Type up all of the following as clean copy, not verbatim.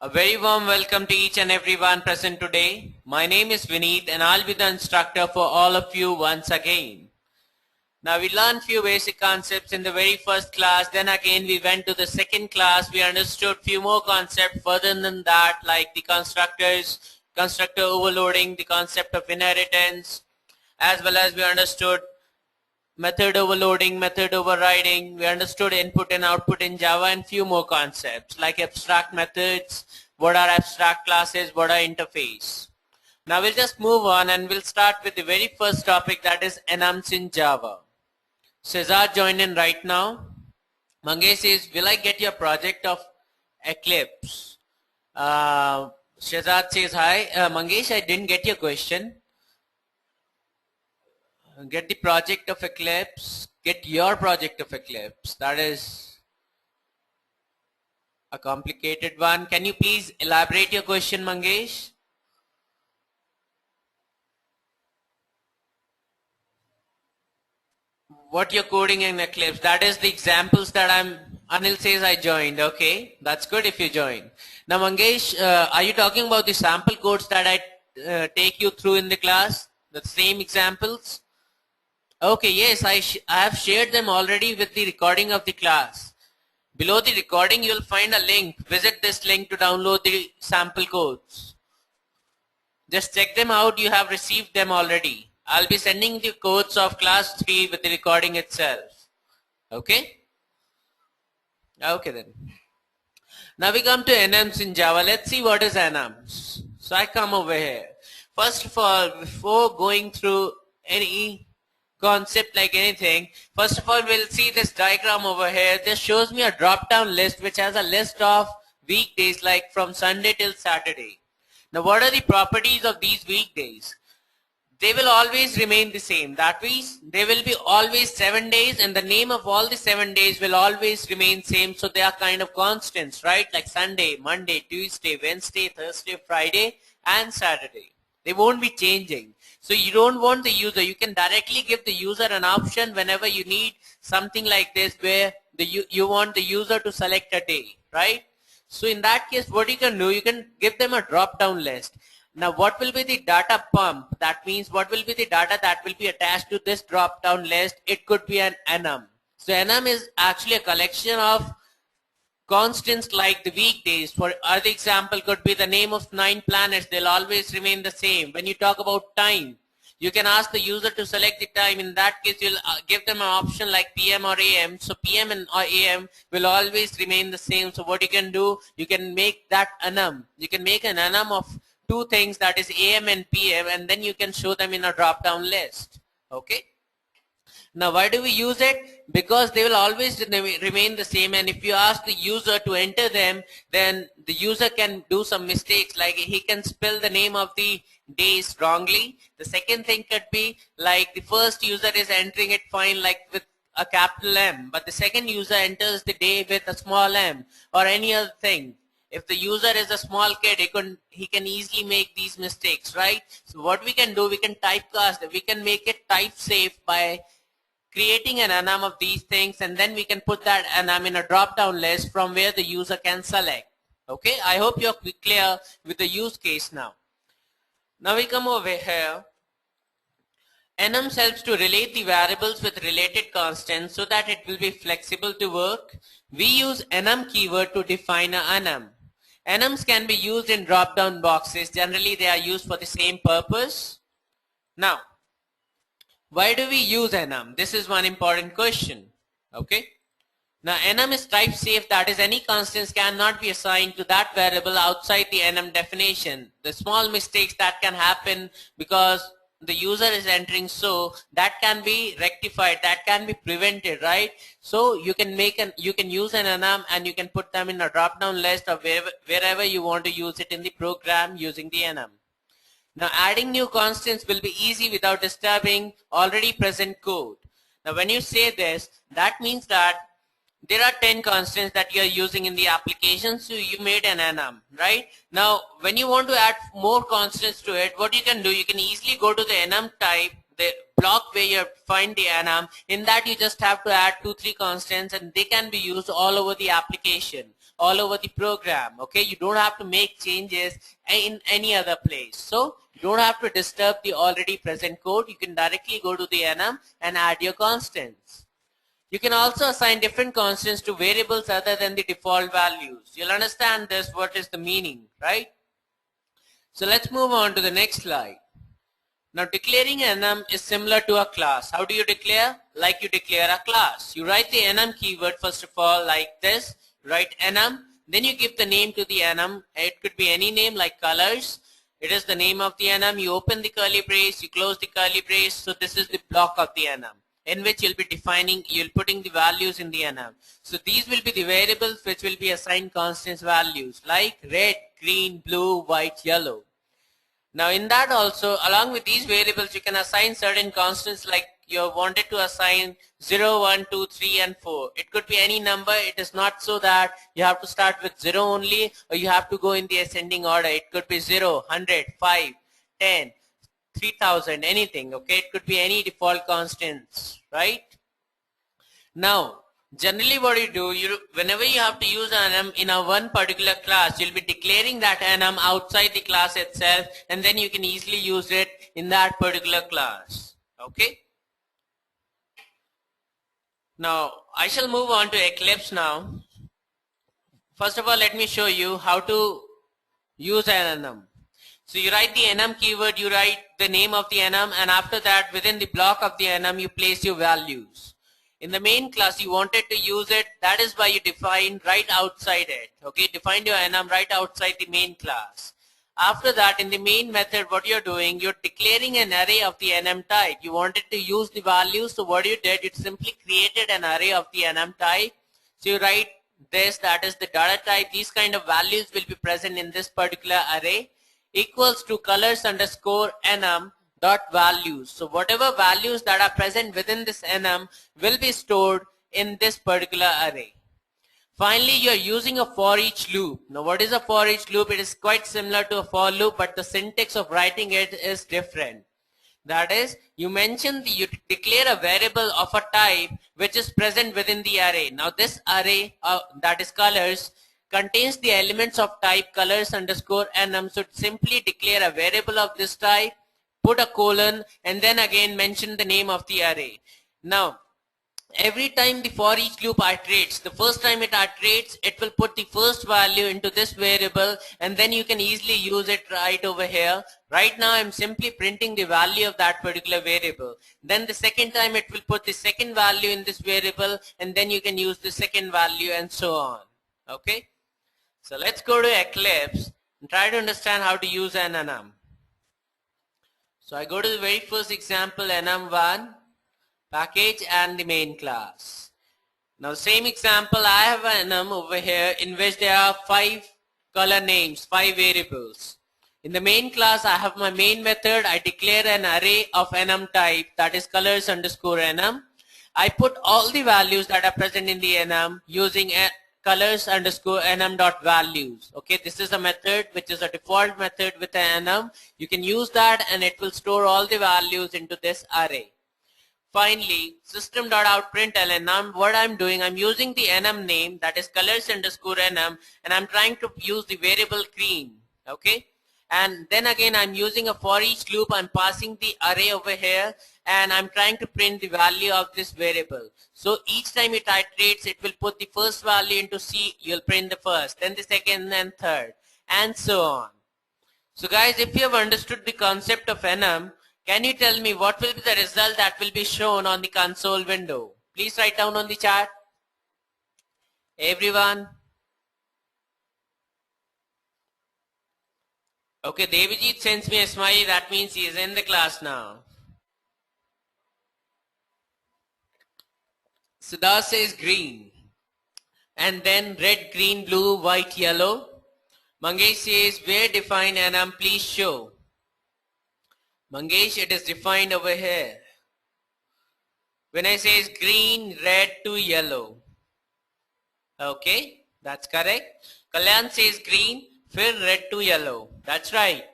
A very warm welcome to each and everyone present today. My name is Vineet and I'll be the instructor for all of you once again. Now we learned few basic concepts in the very first class, then again we went to the second class, we understood few more concepts further than that, like the constructor overloading, the concept of inheritance, as well as we understood method overloading, method overriding. We understood input and output in Java and few more concepts like abstract methods, what are abstract classes, what are interface. Now we'll just move on and we'll start with the very first topic, that is enums in Java. Cesar joined in right now. Mangesh says, will I get your project of Eclipse? Shehzad says, hi. Mangesh, I didn't get your question. Get the project of Eclipse. Get your project of Eclipse. That is a complicated one. Can you please elaborate your question, Mangesh? What you're coding in Eclipse, that is the examples that Anil says I joined. Okay, that's good if you joined. Now Mangesh, are you talking about the sample codes that I take you through in the class? The same examples? Okay, yes, I have shared them already with the recording of the class. Below the recording, you will find a link. Visit this link to download the sample codes. Just check them out. You have received them already. I'll be sending the codes of class 3 with the recording itself. Okay? Okay then. Now we come to enums in Java. Let's see what is enums. So I come over here. First of all, before going through any concept like anything, first of all we'll see this diagram over here. This shows me a drop down list which has a list of weekdays like from Sunday till Saturday. Now what are the properties of these weekdays? They will always remain the same. That means there will be always 7 days and the name of all the 7 days will always remain same. So they are kind of constants, right? Like Sunday, Monday, Tuesday, Wednesday, Thursday, Friday and Saturday. They won't be changing. So you don't want the user, you can directly give the user an option whenever you need something like this where you want the user to select a day, right? So in that case, what you can do, you can give them a drop down list. Now what will be the data pump? That means what will be the data that will be attached to this drop down list? It could be an enum. So enum is actually a collection of constants like the weekdays. For other example could be the name of 9 planets. They'll always remain the same. When you talk about time, you can ask the user to select the time. In that case, you'll give them an option like PM or AM. So PM and AM will always remain the same. So what you can do, you can make that enum. You can make an enum of two things, that is AM and PM, and then you can show them in a drop down list. Okay. Now why do we use it? Because they will always remain the same, and if you ask the user to enter them, then the user can do some mistakes, like he can spell the name of the days wrongly. The second thing could be like the first user is entering it fine like with a capital M, but the second user enters the day with a small m or any other thing. If the user is a small kid, he can easily make these mistakes, right? So what we can do, we can typecast it. We can make it type safe by creating an enum of these things, and then we can put that enum in a drop down list from where the user can select. Okay, I hope you're clear with the use case now. Now we come over here. Enums helps to relate the variables with related constants so that it will be flexible to work. We use enum keyword to define an enum. Enums can be used in drop down boxes. Generally they are used for the same purpose. Now why do we use enum? This is one important question. Okay. Now enum is type safe, that is any constants cannot be assigned to that variable outside the enum definition. The small mistakes that can happen because the user is entering, so that can be rectified, that can be prevented, right? So you can use an enum and you can put them in a drop down list of wherever you want to use it in the program using the enum. Now adding new constants will be easy without disturbing already present code. Now when you say this, that means that there are 10 constants that you are using in the application, so you made an enum, right? Now when you want to add more constants to it, what you can do, you can easily go to the enum type, the block where you find the enum. In that you just have to add 2-3 constants and they can be used all over the application. all over the program. Okay, you don't have to make changes in any other place. So you don't have to disturb the already present code. You can directly go to the enum and add your constants. You can also assign different constants to variables other than the default values. You'll understand this, what is the meaning, right? So let's move on to the next slide. Now declaring enum is similar to a class. How do you declare? Like you declare a class. You write the enum keyword first of all like this. Write enum, then you give the name to the enum. It could be any name like colors. It is the name of the enum. You open the curly brace, you close the curly brace. So this is the block of the enum, in which you'll be defining, you'll putting the values in the enum. So these will be the variables which will be assigned constants values like red, green, blue, white, yellow. Now in that also, along with these variables, you can assign certain constants like you wanted to assign 0, 1, 2, 3 and 4. It could be any number. It is not so that you have to start with 0 only or you have to go in the ascending order. It could be 0, 100, 5, 10. 3000, anything. Okay, it could be any default constants, right? Now generally what you do, whenever you have to use an enum in a one particular class, you'll be declaring that enum outside the class itself, and then you can easily use it in that particular class. Okay, now I shall move on to Eclipse now. First of all, let me show you how to use an enum. So you write the enum keyword, you write the name of the enum, and after that within the block of the enum you place your values. In the main class you wanted to use it, that is why you define right outside it. Okay, define your enum right outside the main class. After that, in the main method, what you're doing, you're declaring an array of the enum type. You wanted to use the values, so what you did, you simply created an array of the enum type. So you write this, that is the data type. These kind of values will be present in this particular array, equals to colors underscore enum dot values. So whatever values that are present within this enum will be stored in this particular array. Finally, you are using a for each loop. Now what is a for each loop? It is quite similar to a for loop, but the syntax of writing it is different. That is, you declare a variable of a type which is present within the array. Now this array, that is colors, contains the elements of type colors underscore enum. So simply declare a variable of this type, put a colon, and then again mention the name of the array. Now every time the for each loop iterates, the first time it iterates, it will put the first value into this variable, and then you can easily use it right over here. Right now I'm simply printing the value of that particular variable. Then the second time it will put the second value in this variable, and then you can use the second value and so on. Okay, so let's go to Eclipse and try to understand how to use an enum. So I go to the very first example, enum1 package and the main class. Now same example, I have an enum over here in which there are 5 color names, 5 variables. In the main class I have my main method. I declare an array of enum type, that is colors underscore enum. I put all the values that are present in the enum using colors underscore enum dot values. Okay, this is a method which is a default method with an enum. You can use that and it will store all the values into this array. Finally, system.out.println, now what I'm doing, I'm using the enum name, that is colors underscore enum, and I'm trying to use the variable green. Okay, and then again I'm using a for each loop. I'm passing the array over here and I'm trying to print the value of this variable. So each time it iterates, it will put the first value into C, you'll print the first, then the second and third, and so on. So guys, if you have understood the concept of enum, can you tell me what will be the result that will be shown on the console window? Please write down on the chat. Everyone. Okay, Devijit sends me a smiley, that means he is in the class now. Sudha says green. And then red, green, blue, white, yellow. Mangesh says, where define enum, please show. Mangesh, it is defined over here. When I say green, red to yellow. Okay, that's correct. Kalyan says green, fill red to yellow. That's right.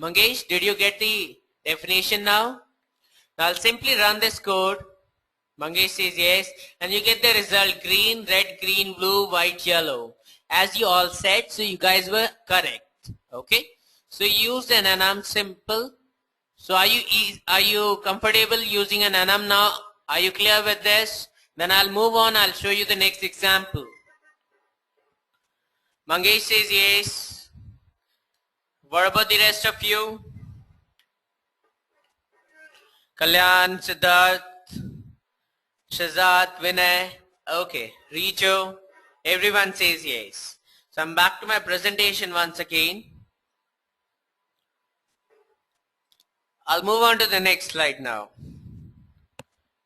Mangesh, did you get the definition now? Now I'll simply run this code. Mangesh says yes, and you get the result green, red, green, blue, white, yellow. as you all said, so you guys were correct. Okay, so you used an enum simple. So are you comfortable using an enum now? Are you clear with this? Then I'll move on. I'll show you the next example. Mangesh says yes. What about the rest of you? Kalyan, Siddharth, Shazat, Vinay. Okay, Richo. Everyone says yes. So I'm back to my presentation once again. I'll move on to the next slide now.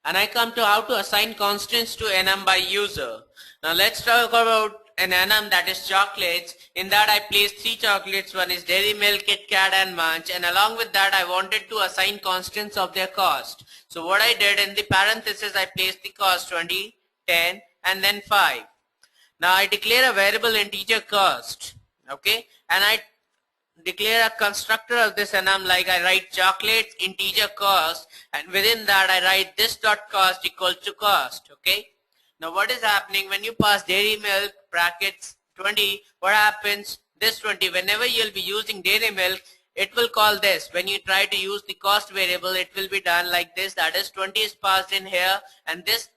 And I come to how to assign constants to enum by user. Now let's talk about an enum that is chocolates. In that I placed 3 chocolates. One is Dairy Milk, Kit Kat and Munch, and along with that I wanted to assign constants of their cost. So what I did, in the parenthesis I placed the cost 20, 10 and then 5. Now I declare a variable integer cost, okay, and I declare a constructor of this enum, like I write chocolates integer cost, and within that I write this dot cost equals to cost. Okay, now what is happening when you pass Dairy Milk brackets 20, what happens? This 20, whenever you'll be using Dairy Milk, it will call this. When you try to use the cost variable, it will be done like this, that is 20 is passed in here, and this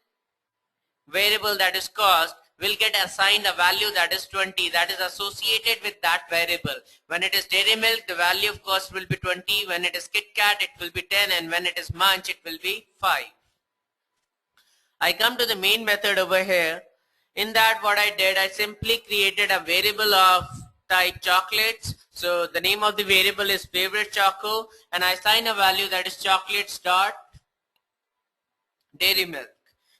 variable, that is cost, will get assigned a value that is 20, that is associated with that variable. When it is Dairy Milk, the value of cost will be 20. When it is Kit Kat, it will be 10, and when it is Munch, it will be 5. I come to the main method over here. In that, what I did, I simply created a variable of type chocolates. So the name of the variable is favorite choco, and I assign a value that is chocolates dot Dairy Milk.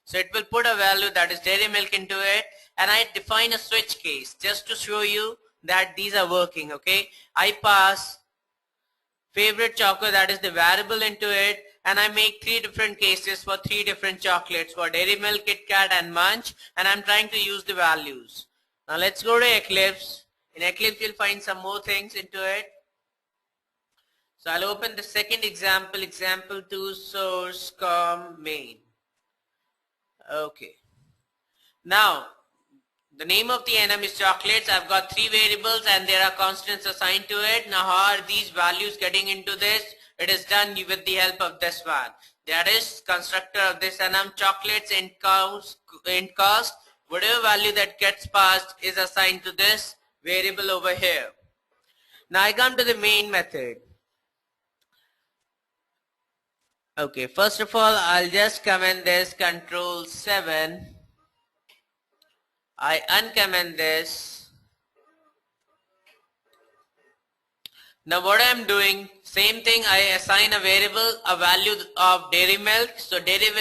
So it will put a value that is Dairy Milk into it, and I define a switch case just to show you that these are working. Okay, I pass favorite choco, that is the variable, into it, and I make 3 different cases for 3 different chocolates, for Dairy Milk, Kit Kat and Munch, and I'm trying to use the values. Now let's go to Eclipse. In Eclipse you'll find some more things into it. So I'll open the second example, example 2, source com main. Okay, now the name of the enum is chocolates. I've got 3 variables and there are constants assigned to it. Now how are these values getting into this? It is done with the help of this one. That is constructor of this enum, chocolates int cost. Whatever value that gets passed is assigned to this variable over here. Now I come to the main method. Okay, first of all, I'll just comment this, Control 7. I uncomment this. Now what I'm doing, same thing, I assign a variable, a value of Dairy Milk. So Dairy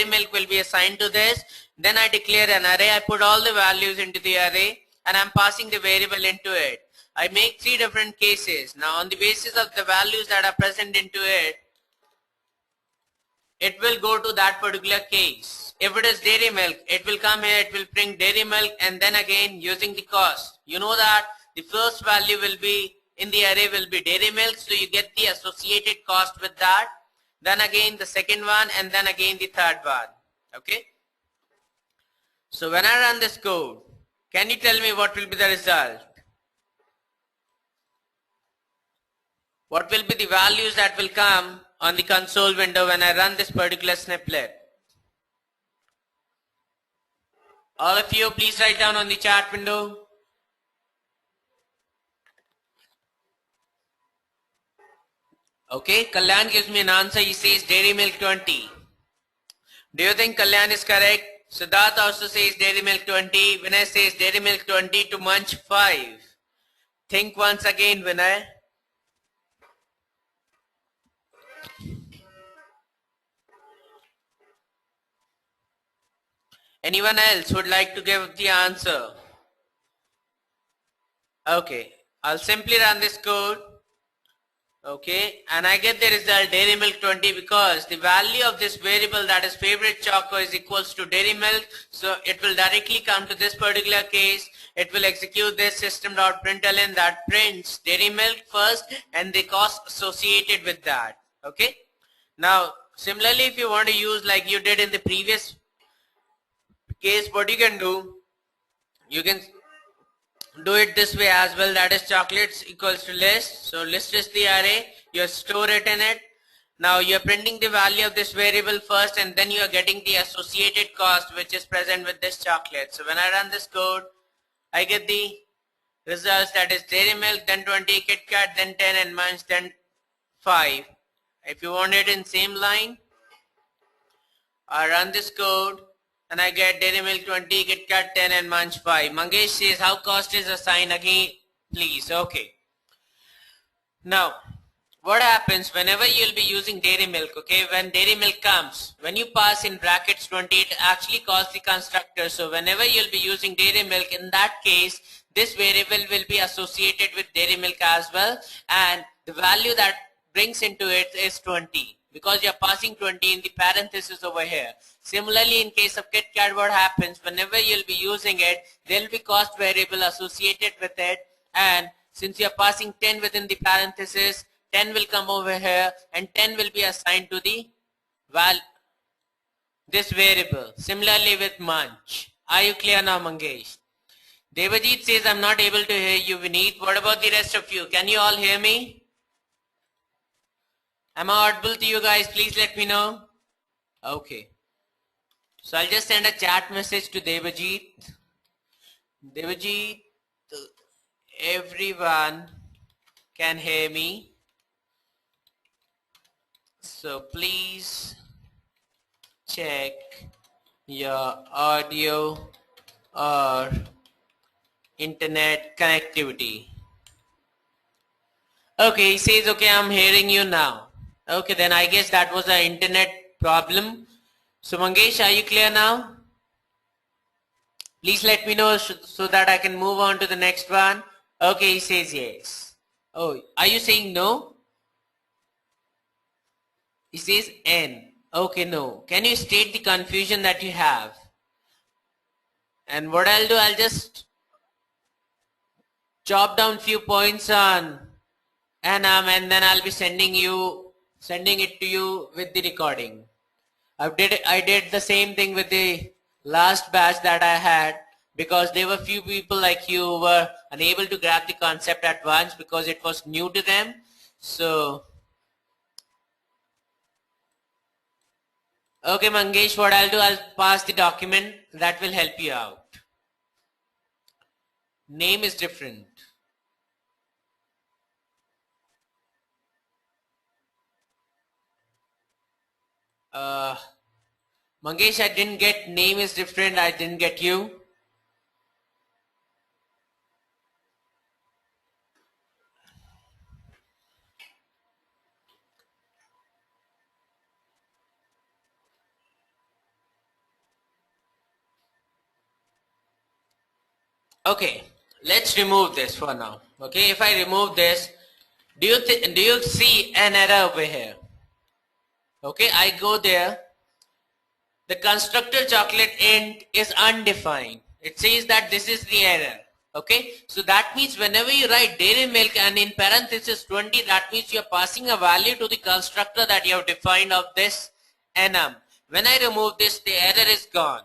Milk will be assigned to this. Then I declare an array. I put all the values into the array and I'm passing the variable into it. I make 3 different cases. Now on the basis of the values that are present into it, it will go to that particular case. If it is Dairy Milk, it will come here, it will print Dairy Milk, and then again using the cost. You know that the first value will be in the array will be Dairy Milk, so you get the associated cost with that. Then again the second one, and then again the third one. Okay. So when I run this code, can you tell me what will be the result? What will be the values that will come on the console window when I run this particular snippet? All of you, please write down on the chat window. Okay, Kalyan gives me an answer. He says Dairy Milk 20. Do you think Kalyan is correct? Siddharth also says Dairy Milk 20. Vinay says Dairy Milk 20 to Munch 5. Think once again, Vinay. Anyone else would like to give the answer? Okay, I'll simply run this code. Okay, and I get the result Dairy Milk 20 because the value of this variable, that is favorite choco, is equals to Dairy Milk. So it will directly come to this particular case. It will execute this system.println that prints Dairy Milk first and the cost associated with that. Okay, now similarly, if you want to use like you did in the previous case, what you can do, you can do it this way as well, that is chocolates equals to list. So list is the array, you store it in it. Now you're printing the value of this variable first, and then you are getting the associated cost which is present with this chocolate. So when I run this code, I get the results, that is dairy milk, then 20 Kit Kat, then 10 and Munch, then 5. If you want it in same line, I run this code and I get dairy milk 20, Kit Kat 10 and Munch 5. Mangesh says how cost is assigned again, please. Okay. Now, what happens whenever you'll be using dairy milk, okay, when dairy milk comes, when you pass in brackets 20, it actually calls the constructor. So whenever you'll be using dairy milk, in that case, this variable will be associated with dairy milk as well, and the value that brings into it is 20, because you're passing 20 in the parenthesis over here. Similarly, in case of Kit Kat, what happens whenever you'll be using it, there will be cost variable associated with it, and since you're passing 10 within the parenthesis, 10 will come over here and 10 will be assigned to the this variable. Similarly with Munch. Are you clear now, Mangesh? Devajit says, I'm not able to hear you, Vineet. What about the rest of you? Can you all hear me? Am I audible to you guys? Please let me know. Okay. So I'll just send a chat message to Devajit. Devajit, everyone can hear me. So please check your audio or internet connectivity. Okay, he says, okay, I'm hearing you now. Okay, then I guess that was an internet problem. So Mangesh, are you clear now? Please let me know so that I can move on to the next one. Okay, he says yes. Oh, are you saying no? He says N. Okay, no. Can you state the confusion that you have? And what I'll do, I'll just chop down few points on Anam, and then I'll be sending it to you with the recording. I did the same thing with the last batch that I had, because there were few people like you who were unable to grab the concept at once because it was new to them. So okay, Mangesh, what I'll do, I'll pass the document that will help you out. Name is different. Mangesh, I didn't get name is different. I didn't get you. Okay, let's remove this for now. Okay, if I remove this, do you see an error over here? Okay, I go there. The constructor chocolate int is undefined. It says that this is the error. Okay, so that means whenever you write dairy milk and in parenthesis 20, that means you are passing a value to the constructor that you have defined of this enum. When I remove this, the error is gone.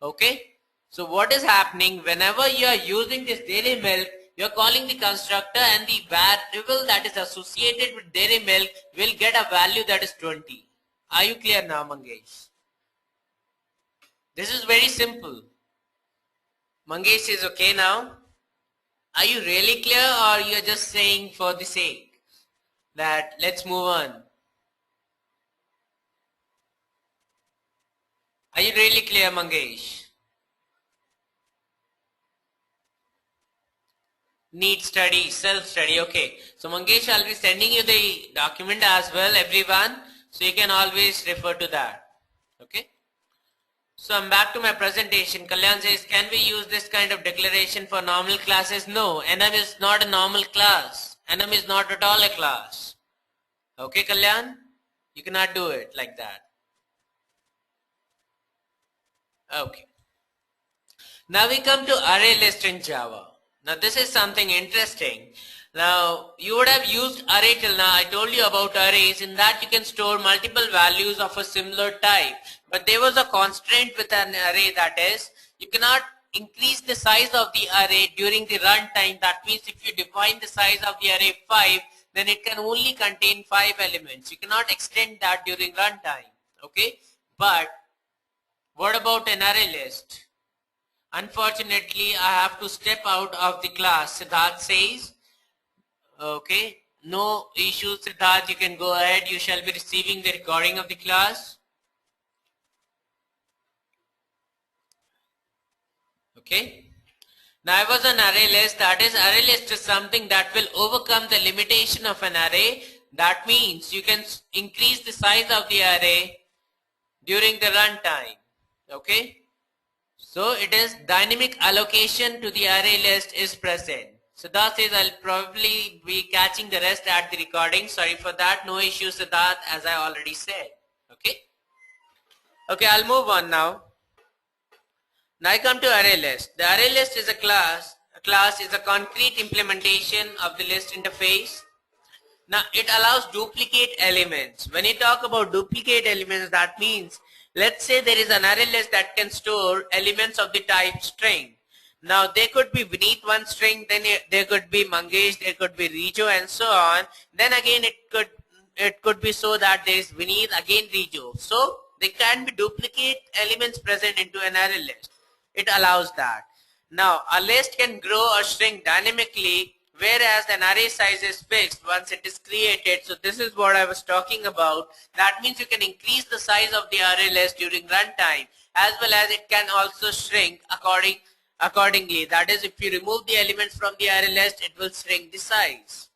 Okay, so what is happening whenever you are using this dairy milk, you are calling the constructor, and the variable that is associated with dairy milk will get a value that is 20. Are you clear now, Mangesh? This is very simple. Mangesh is okay now. Are you really clear, or you are just saying for the sake that let's move on? Are you really clear, Mangesh? Need study, self-study. Okay. So Mangesh, I'll be sending you the document as well, everyone. So you can always refer to that. Okay. So I'm back to my presentation. Kalyan says, can we use this kind of declaration for normal classes? No, enum is not a normal class. Enum is not at all a class. Okay, Kalyan? You cannot do it like that. Okay. Now we come to array list in Java. Now this is something interesting. Now you would have used array till now. I told you about arrays. In that you can store multiple values of a similar type. But there was a constraint with an array, that is you cannot increase the size of the array during the runtime. That means if you define the size of the array 5, then it can only contain 5 elements. You cannot extend that during runtime. Okay, but what about an array list? Unfortunately, I have to step out of the class. Siddharth says, okay, no issues, Siddharth, you can go ahead. You shall be receiving the recording of the class. Okay. Now I was an array list. That is, array list is something that will overcome the limitation of an array. That means you can increase the size of the array during the runtime. Okay. So it is dynamic allocation to the array list is present. Siddharth says I'll probably be catching the rest at the recording. Sorry for that. No issues, Siddharth, as I already said. Okay. Okay, I'll move on now. Now I come to array list. The array list is a class. A class is a concrete implementation of the list interface. Now it allows duplicate elements. When you talk about duplicate elements, that means let's say there is an array list that can store elements of the type string. Now there could be beneath one string, then there could be Mangesh, there could be Rijo and so on. Then again it could be so that there is beneath again Rijo. So there can be duplicate elements present into an array list. It allows that. Now a list can grow or shrink dynamically, whereas an array size is fixed once it is created. So this is what I was talking about. That means you can increase the size of the array list during runtime, as well as it can also shrink accordingly. That is, if you remove the elements from the array list, it will shrink the size.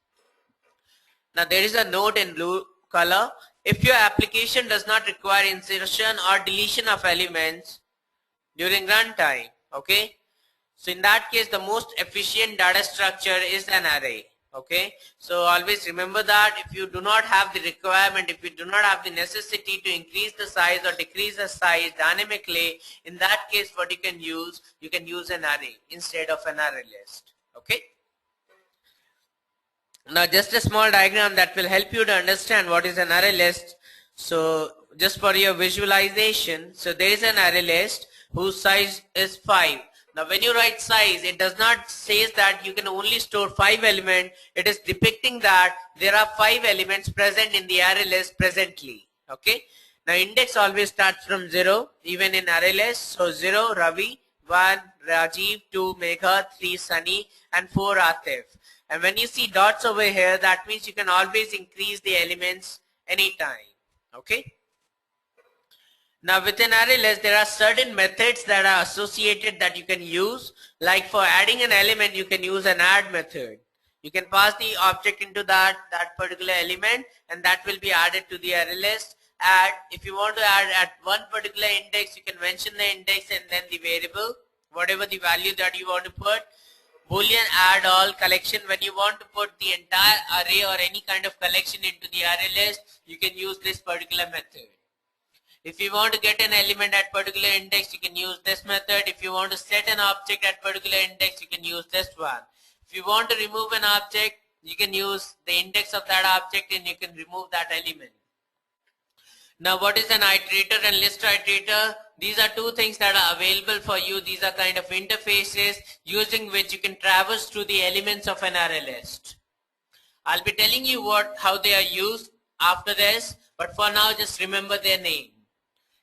Now there is a note in blue color. If your application does not require insertion or deletion of elements during runtime, okay, so in that case the most efficient data structure is an array. Okay, so always remember that if you do not have the requirement, if you do not have the necessity to increase the size or decrease the size dynamically, in that case what you can use an array instead of an array list. Okay, now just a small diagram that will help you to understand what is an array list. So just for your visualization, so there is an array list whose size is 5. Now when you write size, it does not say that you can only store 5 elements. It is depicting that there are 5 elements present in the array list presently. Okay. Now index always starts from 0, even in array list. So 0 Ravi, 1 Rajiv, 2 Megha, 3 Sunny and 4 Atif. And when you see dots over here, that means you can always increase the elements anytime. Okay. Now within array list, there are certain methods that are associated that you can use. Like for adding an element, you can use an add method. You can pass the object into that particular element, and that will be added to the array list. Add, if you want to add at one particular index, you can mention the index and then the variable, whatever the value that you want to put. Boolean add all collection, when you want to put the entire array or any kind of collection into the array list, you can use this particular method. If you want to get an element at particular index, you can use this method. If you want to set an object at particular index, you can use this one. If you want to remove an object, you can use the index of that object and you can remove that element. Now what is an iterator and list iterator? These are two things that are available for you. These are kind of interfaces using which you can traverse through the elements of an array list. I'll be telling you how they are used after this, but for now just remember their name.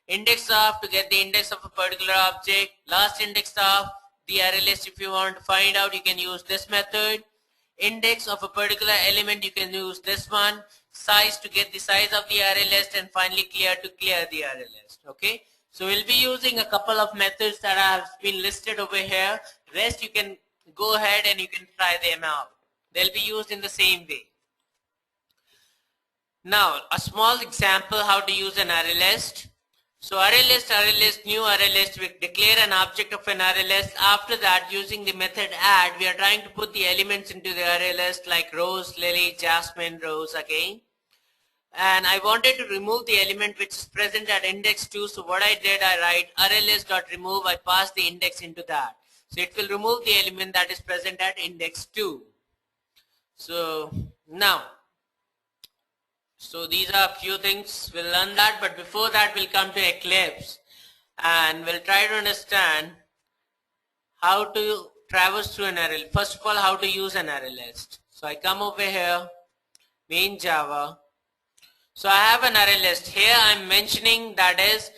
Index of, to get the index of a particular object. Last index of the array list, if you want to find out, you can use this method. Index of a particular element, you can use this one. Size, to get the size of the array list, and finally clear, to clear the array list. Okay, so we'll be using a couple of methods that have been listed over here. Rest you can go ahead and you can try them out. They'll be used in the same way. Now a small example how to use an array list. So array list, new array list, we declare an object of an array list. After that, using the method add, we are trying to put the elements into the array list like Rose, Lily, Jasmine, Rose again. And I wanted to remove the element which is present at index 2. So what I did, I write array list.remove, I pass the index into that. So it will remove the element that is present at index 2. So now, so these are a few things, we'll learn that, but before that we'll come to Eclipse and we'll try to understand how to traverse through an array. First of all, how to use an array list. So I come over here, main Java. So I have an array list. Here I'm mentioning that is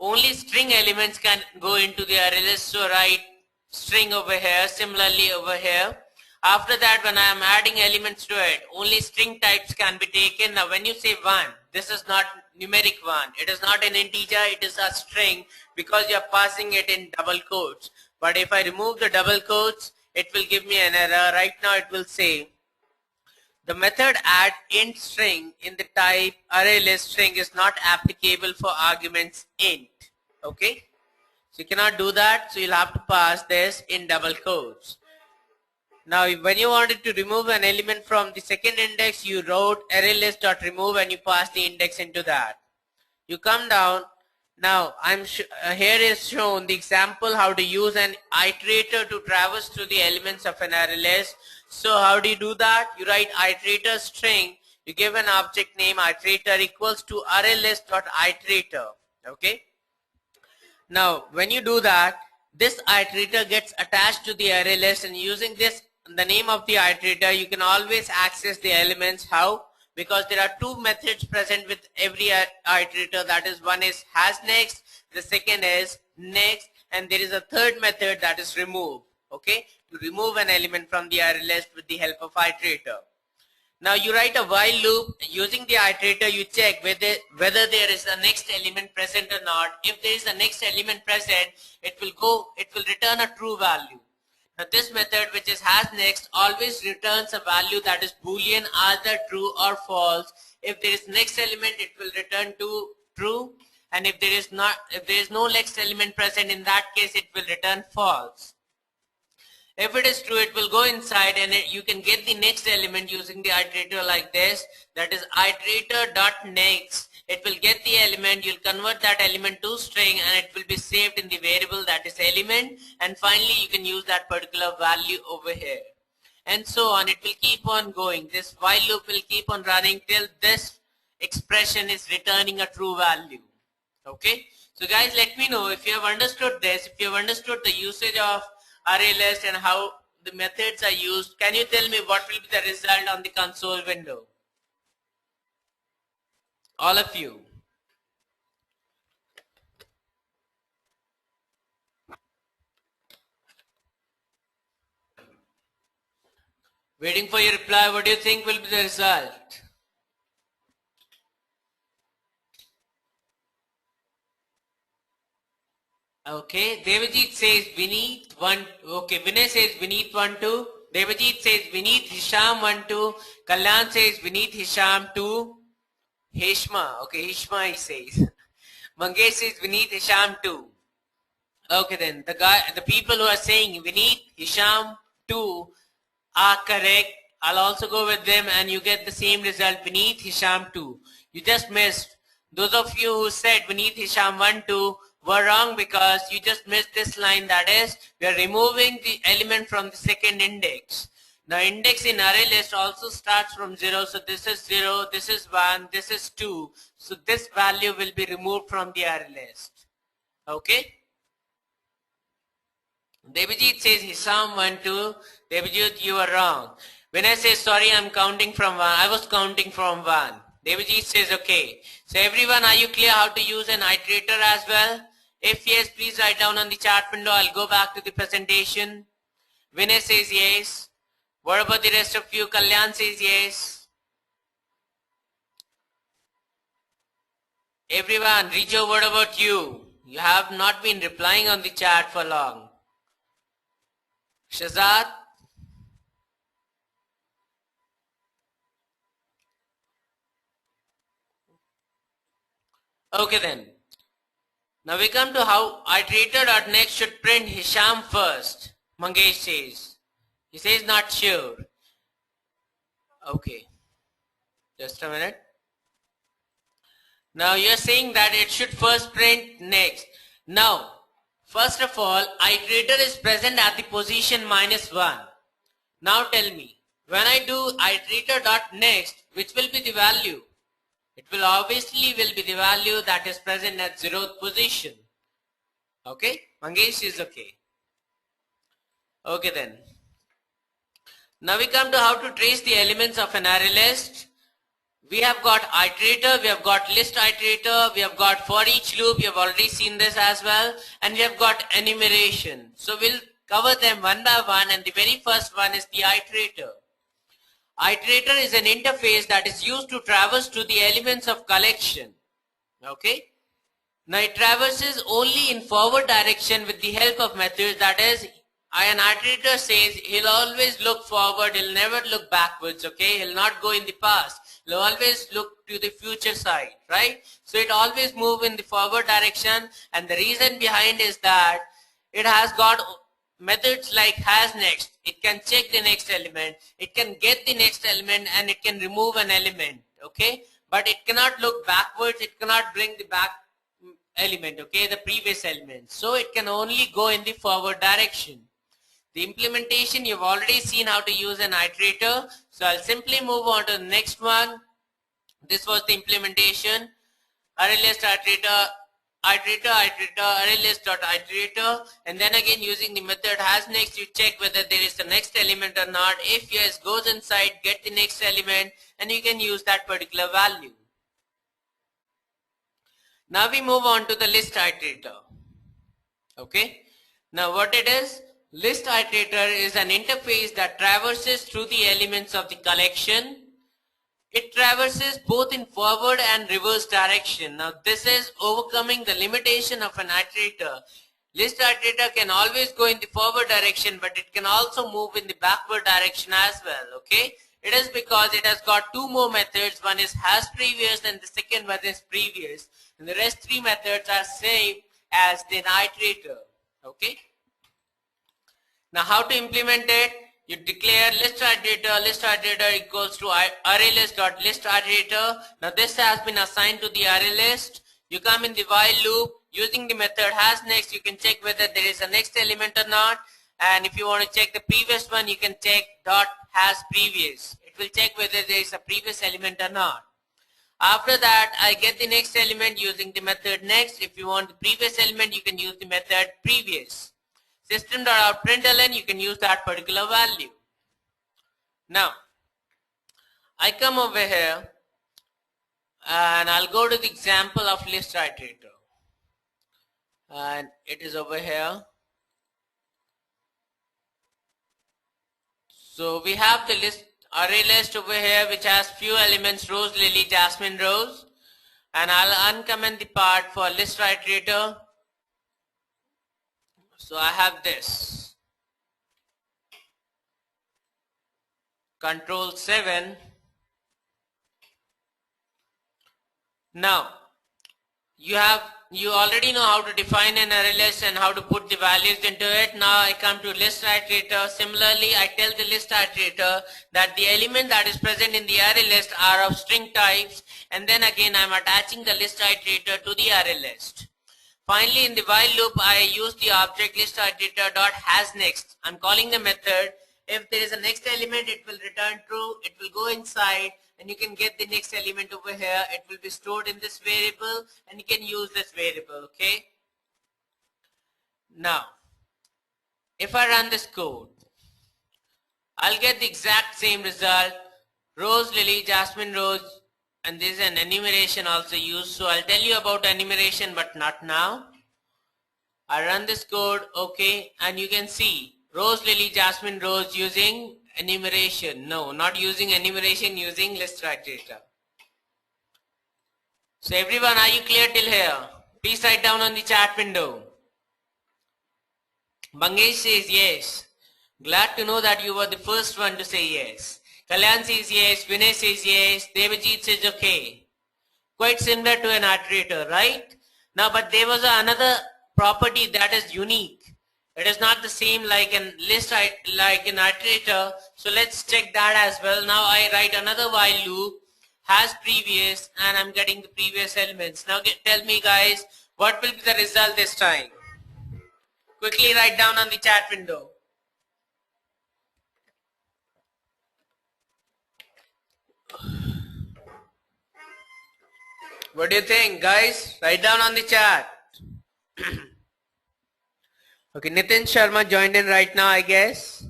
only string elements can go into the array list. So write string over here, similarly over here. After that, when I am adding elements to it, only string types can be taken. Now when you say 1, this is not numeric 1. It is not an integer, it is a string because you are passing it in double quotes. But if I remove the double quotes, it will give me an error. Right now it will say, the method add int string in the type array list string is not applicable for arguments int. Okay, so you cannot do that, so you'll have to pass this in double quotes. Now when you wanted to remove an element from the second index, you wrote array list dot remove and you pass the index into that. You come down. Now here is shown the example how to use an iterator to traverse through the elements of an array list. So how do you do that? You write iterator string, you give an object name iterator equals to array list dot iterator. Okay. Now when you do that, this iterator gets attached to the array list, and using this, the name of the iterator, you can always access the elements. How? Because there are two methods present with every iterator. That is, one is hasNext, the second is next, and there is a third method that is remove. Okay, to remove an element from the array list with the help of iterator. Now you write a while loop. Using the iterator, you check whether there is a next element present or not. If there is a next element present, it will return a true value. Now this method, which is hasNext, always returns a value that is boolean, either true or false. If there is next element, it will return to true, and if there is no next element present, in that case it will return false. If it is true, it will go inside and you can get the next element using the iterator like this. That is iterator.next. It will get the element, you'll convert that element to string, and it will be saved in the variable that is element. And finally, you can use that particular value over here. And so on, it will keep on going. This while loop will keep on running till this expression is returning a true value. Okay. So guys, let me know if you have understood this, if you have understood the usage of array list and how the methods are used. Can you tell me what will be the result on the console window? All of you. Waiting for your reply. What do you think will be the result? Okay, Devajit says Vineet 1. Okay, Vinay says Vineet 1 2. Devajit says Vineet Hisham 1 2. Kalyan says Vineet Hisham 2. Hishma, okay, Hishma he says. Mangesh says Vineet Hisham 2. Okay, then the people who are saying Vineet Hisham 2 are correct. I'll also go with them, and you get the same result. Vineet Hisham 2. You just missed. Those of you who said Vineet Hisham 1 2 were wrong because you just missed this line. That is, we are removing the element from the second index. Now index in array list also starts from 0. So this is 0, this is 1, this is 2. So this value will be removed from the array list. Okay. Devajit says Hisham 1 2. Devajit, you are wrong. When I say sorry, I'm counting from 1. I was counting from 1. Devajit says okay. So everyone, are you clear how to use an iterator as well? If yes, please write down on the chat window. I'll go back to the presentation. Vinay says yes. What about the rest of you? Kalyan says yes. Everyone, Rijo, what about you? You have not been replying on the chat for long. Shazad? Okay then. Now we come to how iterator.next should print Hisham first. Mangesh says. He says not sure. Okay. Just a minute. Now you're saying that it should first print next. Now, first of all, iterator is present at the position -1. Now tell me, when I do iterator.next, which will be the value? It will obviously be the value that is present at 0th position. Okay? Mangesh is okay. Okay then. Now we come to how to trace the elements of an array list. We have got iterator, we have got list iterator, we have got for each loop, you have already seen this as well, and we have got enumeration. So we'll cover them one by one, and the very first one is the iterator. Iterator is an interface that is used to traverse to the elements of collection. Okay. Now it traverses only in forward direction with the help of methods. That is, an iterator says he'll always look forward, he'll never look backwards, okay? He'll not go in the past. He'll always look to the future side, right? So it always move in the forward direction, and the reason behind is that it has got methods like has next. It can check the next element, it can get the next element, and it can remove an element, okay? But it cannot look backwards, it cannot bring the back element, okay, the previous element. So it can only go in the forward direction. The implementation, you've already seen how to use an iterator. So I'll simply move on to the next one. This was the implementation. Array list iterator, array list dot iterator, and then again using the method has next, you check whether there is the next element or not. If yes, goes inside, get the next element, and you can use that particular value. Now we move on to the list iterator. Okay. Now what it is? List iterator is an interface that traverses through the elements of the collection. It traverses both in forward and reverse direction. Now this is overcoming the limitation of an iterator. List iterator can always go in the forward direction, but it can also move in the backward direction as well. Okay. It is because it has got two more methods. One is has previous and the second one is previous. And the rest three methods are same as the iterator. Okay. Now how to implement it? You declare list iterator equals to array list dot list iterator. Now this has been assigned to the array list. You come in the while loop using the method has next. You can check whether there is a next element or not. And if you want to check the previous one, you can check dot has previous. It will check whether there is a previous element or not. After that, I get the next element using the method next. If you want the previous element, you can use the method previous. System.out.println, you can use that particular value. Now, I come over here and I'll go to the example of list iterator. And it is over here. So we have the list array list over here which has few elements, Rose, Lily, Jasmine, Rose. And I'll uncomment the part for list iterator. So I have this. Control 7. Now, you already know how to define an array list and how to put the values into it. Now I come to list iterator. Similarly, I tell the list iterator that the element that is present in the array list are of string types, and then again I'm attaching the list iterator to the array list. Finally, in the while loop, I use the object list iterator dot has next. I'm calling the method. If there is a next element, it will return true. It will go inside, and you can get the next element over here. It will be stored in this variable, and you can use this variable. Okay. Now, if I run this code, I'll get the exact same result. Rose, Lily, Jasmine, Rose. And there is an enumeration also used. So I'll tell you about enumeration, but not now. I run this code, okay, and you can see Rose, Lily, Jasmine, Rose using enumeration. No, not using enumeration, using list iterator. So everyone, are you clear till here? Please write down on the chat window. Mangesh says yes. Glad to know that you were the first one to say yes. Kalyan says yes, Vinay says yes, Devajit says okay. Quite similar to an iterator, right? Now, but there was another property that is unique. It is not the same like an list, like an iterator. So let's check that as well. Now I write another while loop, has previous, and I'm getting the previous elements. Now tell me guys, what will be the result this time? Quickly write down on the chat window. What do you think, guys? Write down on the chat. Okay, Nitin Sharma joined in right now, I guess.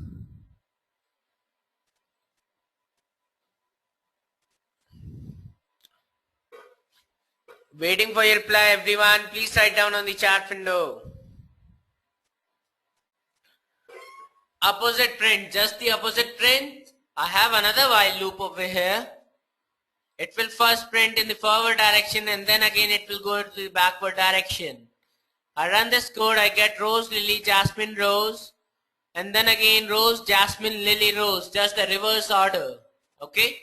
Waiting for your reply, everyone. Please write down on the chat window. Opposite print, just the opposite print. I have another while loop over here. It will first print in the forward direction and then again it will go to the backward direction. I run this code, I get rose, lily, jasmine, rose, and then again rose, jasmine, lily, rose, just the reverse order. Okay?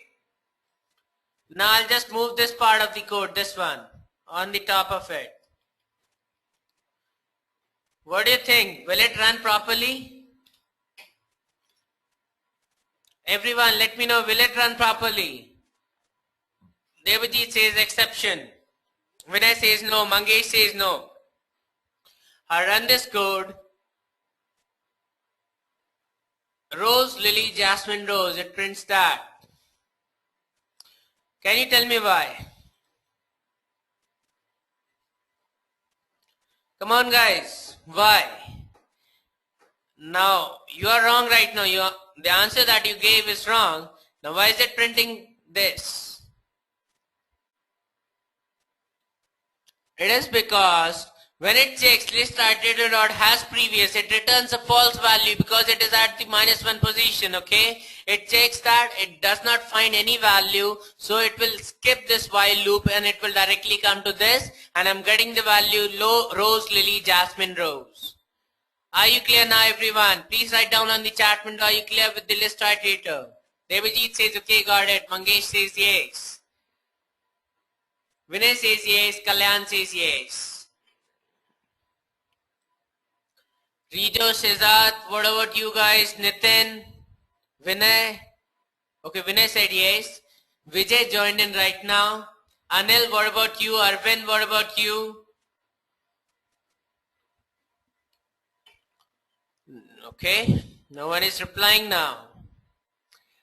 Now I'll just move this part of the code, this one, on the top of it. What do you think? Will it run properly? Everyone, let me know, will it run properly? Devajit says exception. Vinay says no. Mangesh says no. I run this code. Rose, lily, jasmine, rose. It prints that. Can you tell me why? Come on guys. Why? Now, you are wrong right now. The answer that you gave is wrong. Now, why is it printing this? It is because when it checks list iterator dot has previous, it returns a false value because it is at the -1 position, okay? It checks that, it does not find any value, so it will skip this while loop and it will directly come to this, and I'm getting the value rose, lily, jasmine, rose. Are you clear now, everyone? Please write down on the chat window, are you clear with the list iterator? Devajit says, okay, got it. Mangesh says yes. Vinay says yes, Kalyan says yes. Rijo, Shezat, what about you guys? Nitin, Vinay? Okay, Vinay said yes. Vijay joined in right now. Anil, what about you? Arvind, what about you? Okay, no one is replying now.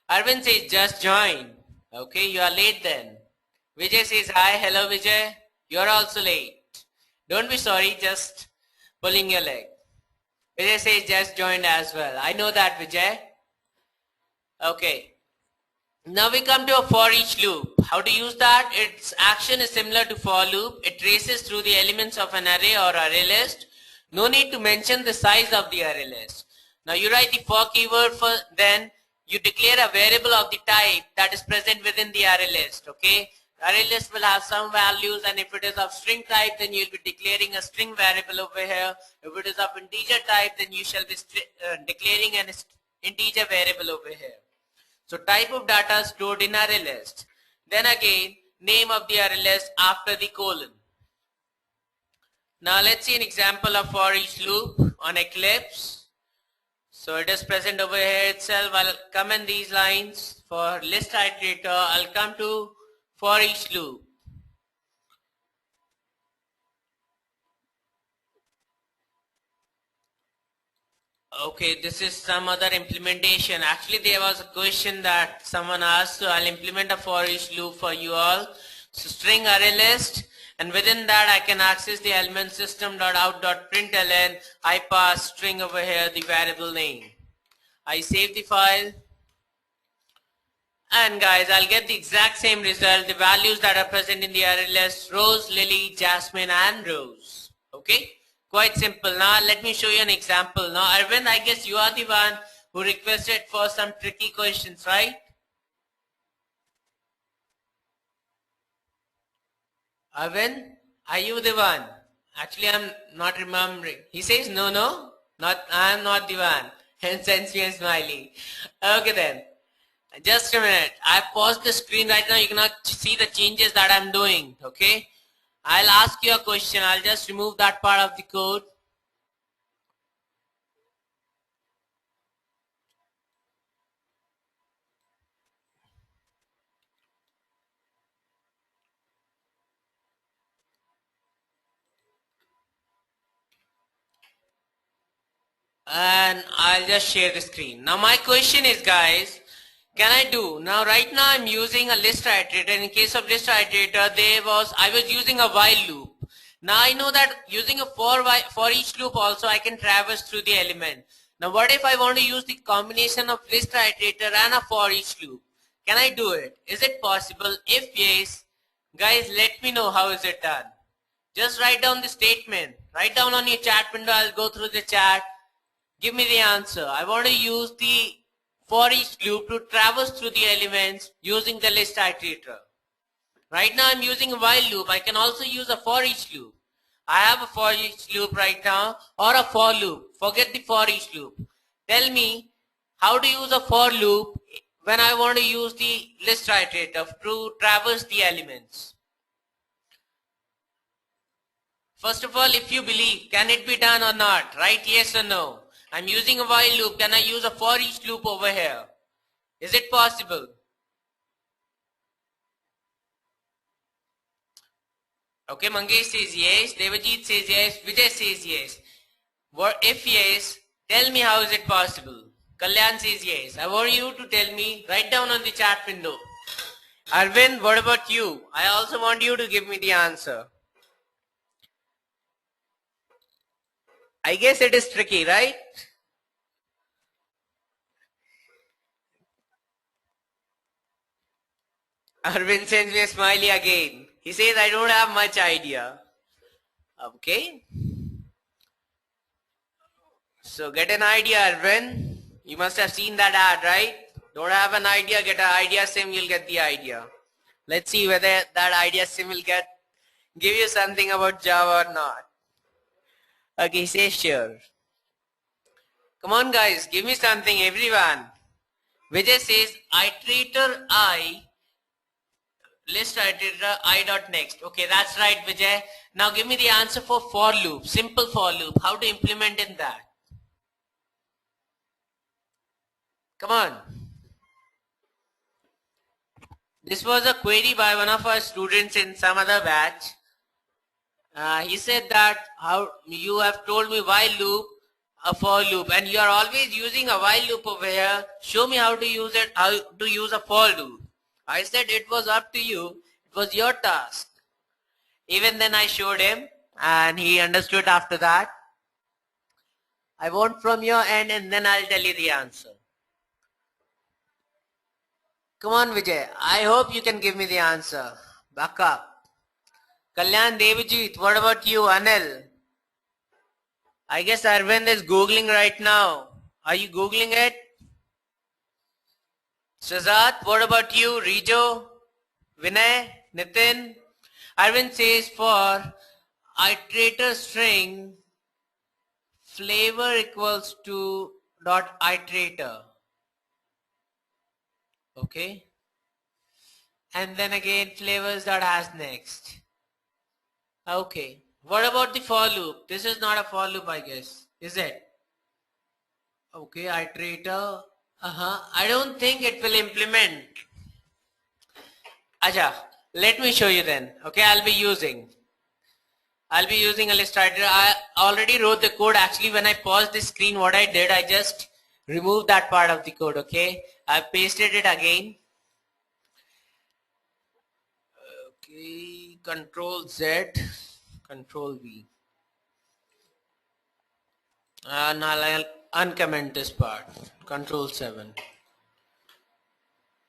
Arvind says just join. Okay, you are late then. Vijay says hi, hello Vijay. You are also late. Don't be sorry, just pulling your leg. Vijay says just joined as well. I know that, Vijay. Okay. Now we come to a for each loop. How to use that? Its action is similar to for loop. It traces through the elements of an array or array list. No need to mention the size of the array list. Now you write the for keyword first, then you declare a variable of the type that is present within the array list. Okay. Array list will have some values, and if it is of string type, then you will be declaring a string variable over here. If it is of integer type, then you shall be declaring an integer variable over here. So type of data stored in array list. Then again, name of the array list after the colon. Now let's see an example of for each loop on Eclipse. So it is present over here itself. I'll comment these lines for list iterator. I'll come to for each loop. Okay, this is some other implementation. Actually, there was a question that someone asked, so I'll implement a for each loop for you all. So string array list, and within that I can access the element system.out.println. I pass string over here, the variable name. I save the file. And guys, I'll get the exact same result, the values that are present in the array list, rose, lily, jasmine, and rose. Okay, quite simple. Now let me show you an example. Now Arvind, I guess you are the one who requested for some tricky questions, right? Arvind, are you the one? Actually, I'm not remembering. He says no, I am not the one. Hence sends me a smiley. Okay then. Just a minute. I paused the screen right now. You cannot see the changes that I'm doing. Okay. I'll ask you a question. I'll just remove that part of the code. And I'll just share the screen. Now my question is, guys, can I do now? Right now I'm using a list iterator. In case of list iterator, I was using a while loop. Now I know that using a for each loop also I can traverse through the element. Now what if I want to use the combination of list iterator and a for each loop? Can I do it? Is it possible? If yes, guys, let me know how is it done. Just write down the statement. Write down on your chat window. I'll go through the chat. Give me the answer. I want to use the for each loop to traverse through the elements using the list iterator. Right now I'm using a while loop. I can also use a for each loop. I have a for each loop right now or a for loop. Forget the for each loop. Tell me how to use a for loop when I want to use the list iterator to traverse the elements. First of all, if you believe, can it be done or not? Write yes or no. I'm using a while loop. Can I use a for each loop over here? Is it possible? Okay, Mangesh says yes, Devajit says yes, Vijay says yes. If yes, tell me how is it possible. Kalyan says yes. I want you to tell me, write down on the chat window. Arvind, what about you? I also want you to give me the answer. I guess it is tricky, right? Arvind sends me a smiley again. He says, I don't have much idea. Okay. So get an idea, Arvind. You must have seen that ad, right? Don't have an idea, get an idea sim, you'll get the idea. Let's see whether that idea sim will give you something about Java or not. Okay, say sure. Come on guys, give me something, everyone. Vijay says, iterator I, list iterator I dot next. Okay, that's right, Vijay. Now give me the answer for loop, simple for loop. How to implement in that? Come on. This was a query by one of our students in some other batch. He said that how you have told me while loop, a for loop, and you are always using a while loop over here. Show me how to use it, how to use a for loop. I said it was up to you. It was your task. Even then I showed him and he understood after that. I want from your end and then I'll tell you the answer. Come on Vijay, I hope you can give me the answer. Back up. Kalyan, Devajit, what about you? Anil? I guess Arvind is Googling right now. Are you Googling it? Shazad, what about you? Rijo? Vinay? Nitin? Arvind says for iterator string flavor equals to dot iterator. Okay. And then again flavors dot has next. Okay. What about the for loop? This is not a for loop, I guess. Is it? Okay, iterator. I don't think it will implement. Acha, let me show you then. Okay, I'll be using a list iterator. I already wrote the code. Actually, when I paused the screen, what I did, I just removed that part of the code. Okay, I pasted it again. Okay, Control Z, Control V. And I'll uncomment this part. Control 7.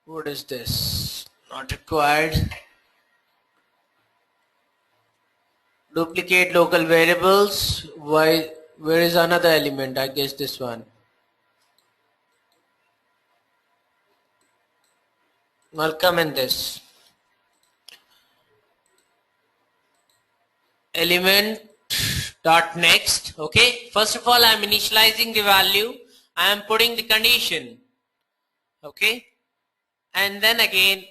What is this? Not required. Duplicate local variables. Why? Where is another element? I guess this one. I'll comment this. Element dot next. Okay, first of all I'm initializing the value, I am putting the condition. Okay, and then again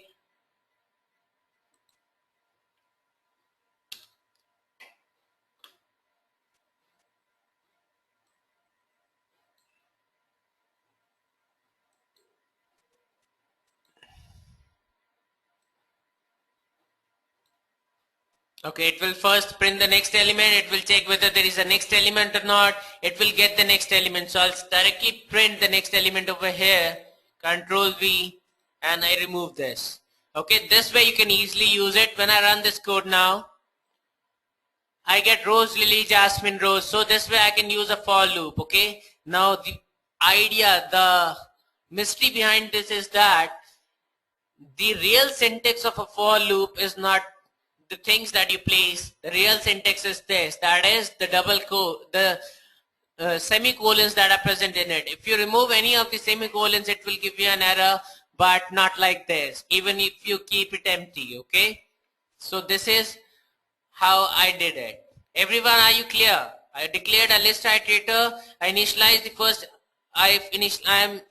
okay, it will first print the next element, it will check whether there is a next element or not, it will get the next element. So I'll directly print the next element over here, Control V, and I remove this. Okay, this way you can easily use it. When I run this code now, I get rose, lily, jasmine, rose. So this way I can use a for loop. Okay. Now the idea, the mystery behind this is that the real syntax of a for loop is not the things that you place. The real syntax is this. That is the double quote, the semicolons that are present in it. If you remove any of the semicolons, it will give you an error, but not like this, even if you keep it empty. Okay. So this is how I did it. Everyone, are you clear? I declared a list iterator. I initialized the first. I am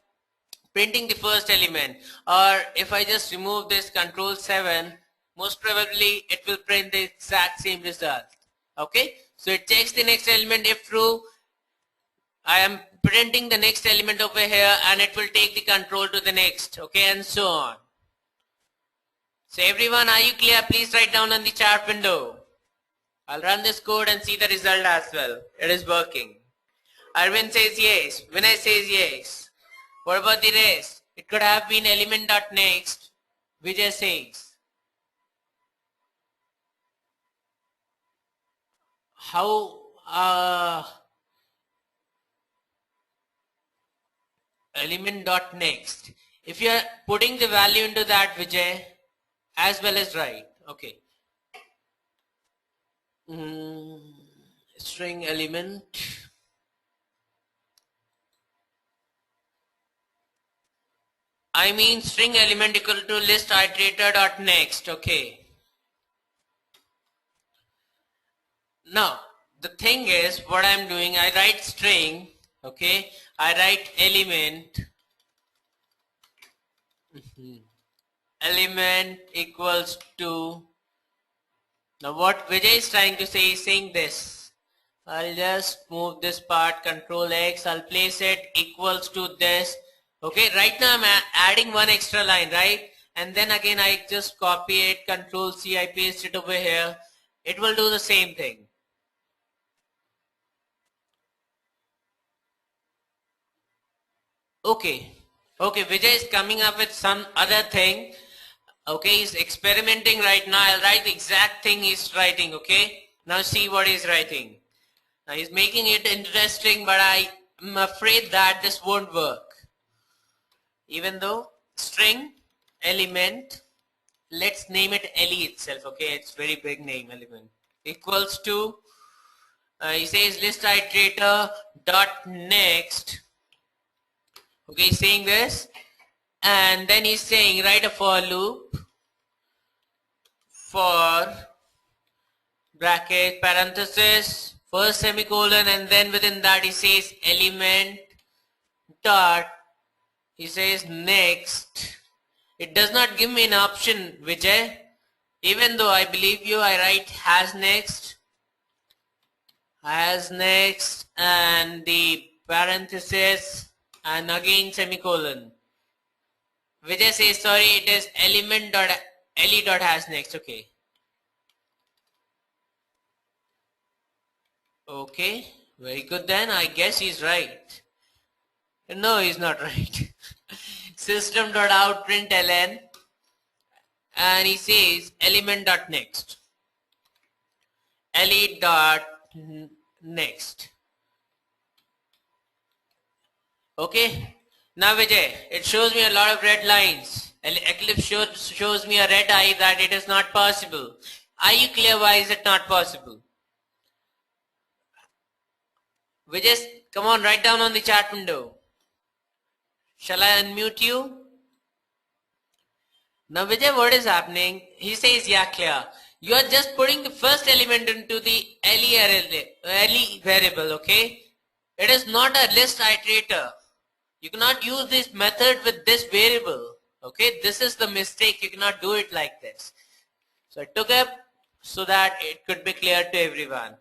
printing the first element. Or if I just remove this control 7, most probably it will print the exact same result. Okay. So it checks the next element. If true, I am printing the next element over here, and it will take the control to the next. Okay, and so on. So everyone, are you clear? Please write down on the chat window. I'll run this code and see the result as well. It is working. Arvind says yes. Vinay says yes. What about the rest? It could have been element.next. Vijay says. How element.next. If you are putting the value into that, Vijay, as well as right. Okay. String element. I mean string element equal to list iterator dot next. Okay. Now the thing is, what I'm doing, I write string. Okay. I write element. Element equals to. Now what Vijay is trying to say is saying this. I'll just move this part, control X, I'll place it equals to this. Okay, right now I'm adding one extra line, right? And then again I just copy it, control C, I paste it over here. It will do the same thing. Okay, Vijay is coming up with some other thing. Okay, he's experimenting right now. I'll write the exact thing he's writing. Okay, now see what he's writing. Now he's making it interesting, but I'm afraid that this won't work. Even though string element, let's name it LE itself. Okay, it's very big name, element equals to. He says list iterator dot next. Okay, he's saying this, and then he's saying write a for loop for bracket parenthesis first semicolon, and then within that he says element dot, he says next. It does not give me an option, Vijay. Even though I believe you, I write has next, and the parenthesis, and again semicolon. Vijay says sorry, it is element dot le dot has next. Okay. Okay, very good then. I guess he's right. No, he's not right. System dot out println, and he says element dot next. Le dot next. Okay. Now Vijay, it shows me a lot of red lines. Eclipse shows me a red eye that it is not possible. Are you clear why is it not possible? Vijay, come on, write down on the chat window. Shall I unmute you? Now Vijay, what is happening? He says, yeah, clear. You are just putting the first element into the LE variable, okay? It is not a list iterator. You cannot use this method with this variable. Okay, this is the mistake. You cannot do it like this. So I took up so that it could be clear to everyone.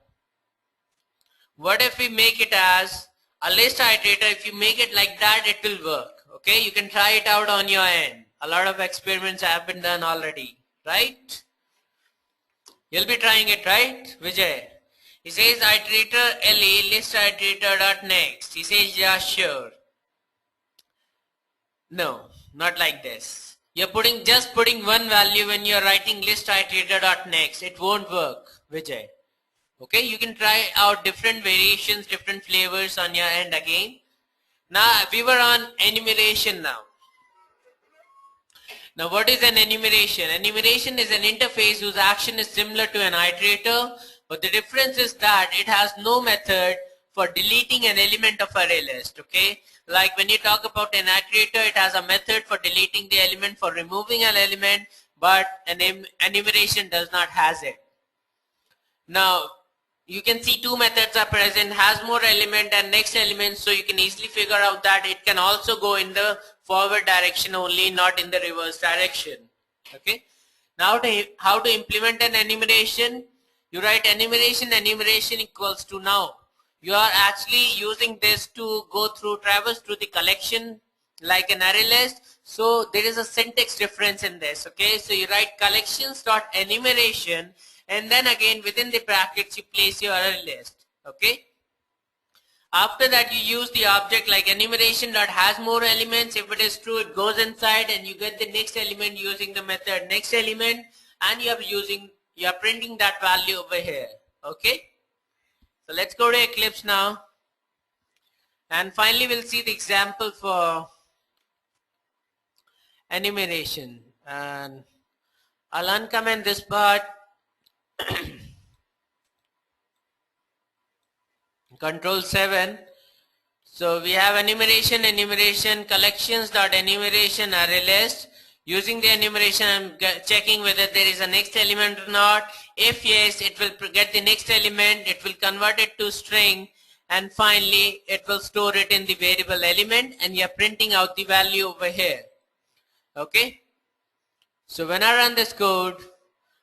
What if we make it as a list iterator? If you make it like that, it will work. Okay, you can try it out on your end. A lot of experiments have been done already, right? You'll be trying it, right, Vijay? He says iterator LE list iterator dot next. He says yeah, sure. No, not like this. You're just putting one value when you're writing list iterator dot next. It won't work, Vijay. Okay, you can try out different variations, different flavors on your end again. Now we were on enumeration now. Now what is an enumeration? Enumeration is an interface whose action is similar to an iterator, but the difference is that it has no method for deleting an element of array list. Okay, like when you talk about an iterator, it has a method for deleting the element, for removing an element, but an enumeration does not has it. Now you can see two methods are present, has more element and next element, so you can easily figure out that it can also go in the forward direction only, not in the reverse direction. Okay, now how to implement an enumeration? You write enumeration equals to, now you are actually using this to go through, traverse through the collection like an array list. So there is a syntax difference in this. Okay, so you write collections dot enumeration, and then again within the brackets you place your array list. Okay, after that you use the object like enumeration dot has more elements. If it is true, it goes inside and you get the next element using the method next element, and you are printing that value over here. Okay, so let's go to Eclipse now, and finally we'll see the example for enumeration, and I'll uncomment this part. Control 7. So we have enumeration collections dot enumeration array list. Using the enumeration, I'm checking whether there is a next element or not. If yes, it will get the next element, it will convert it to string, and finally it will store it in the variable element, and you are printing out the value over here. Okay, so when I run this code,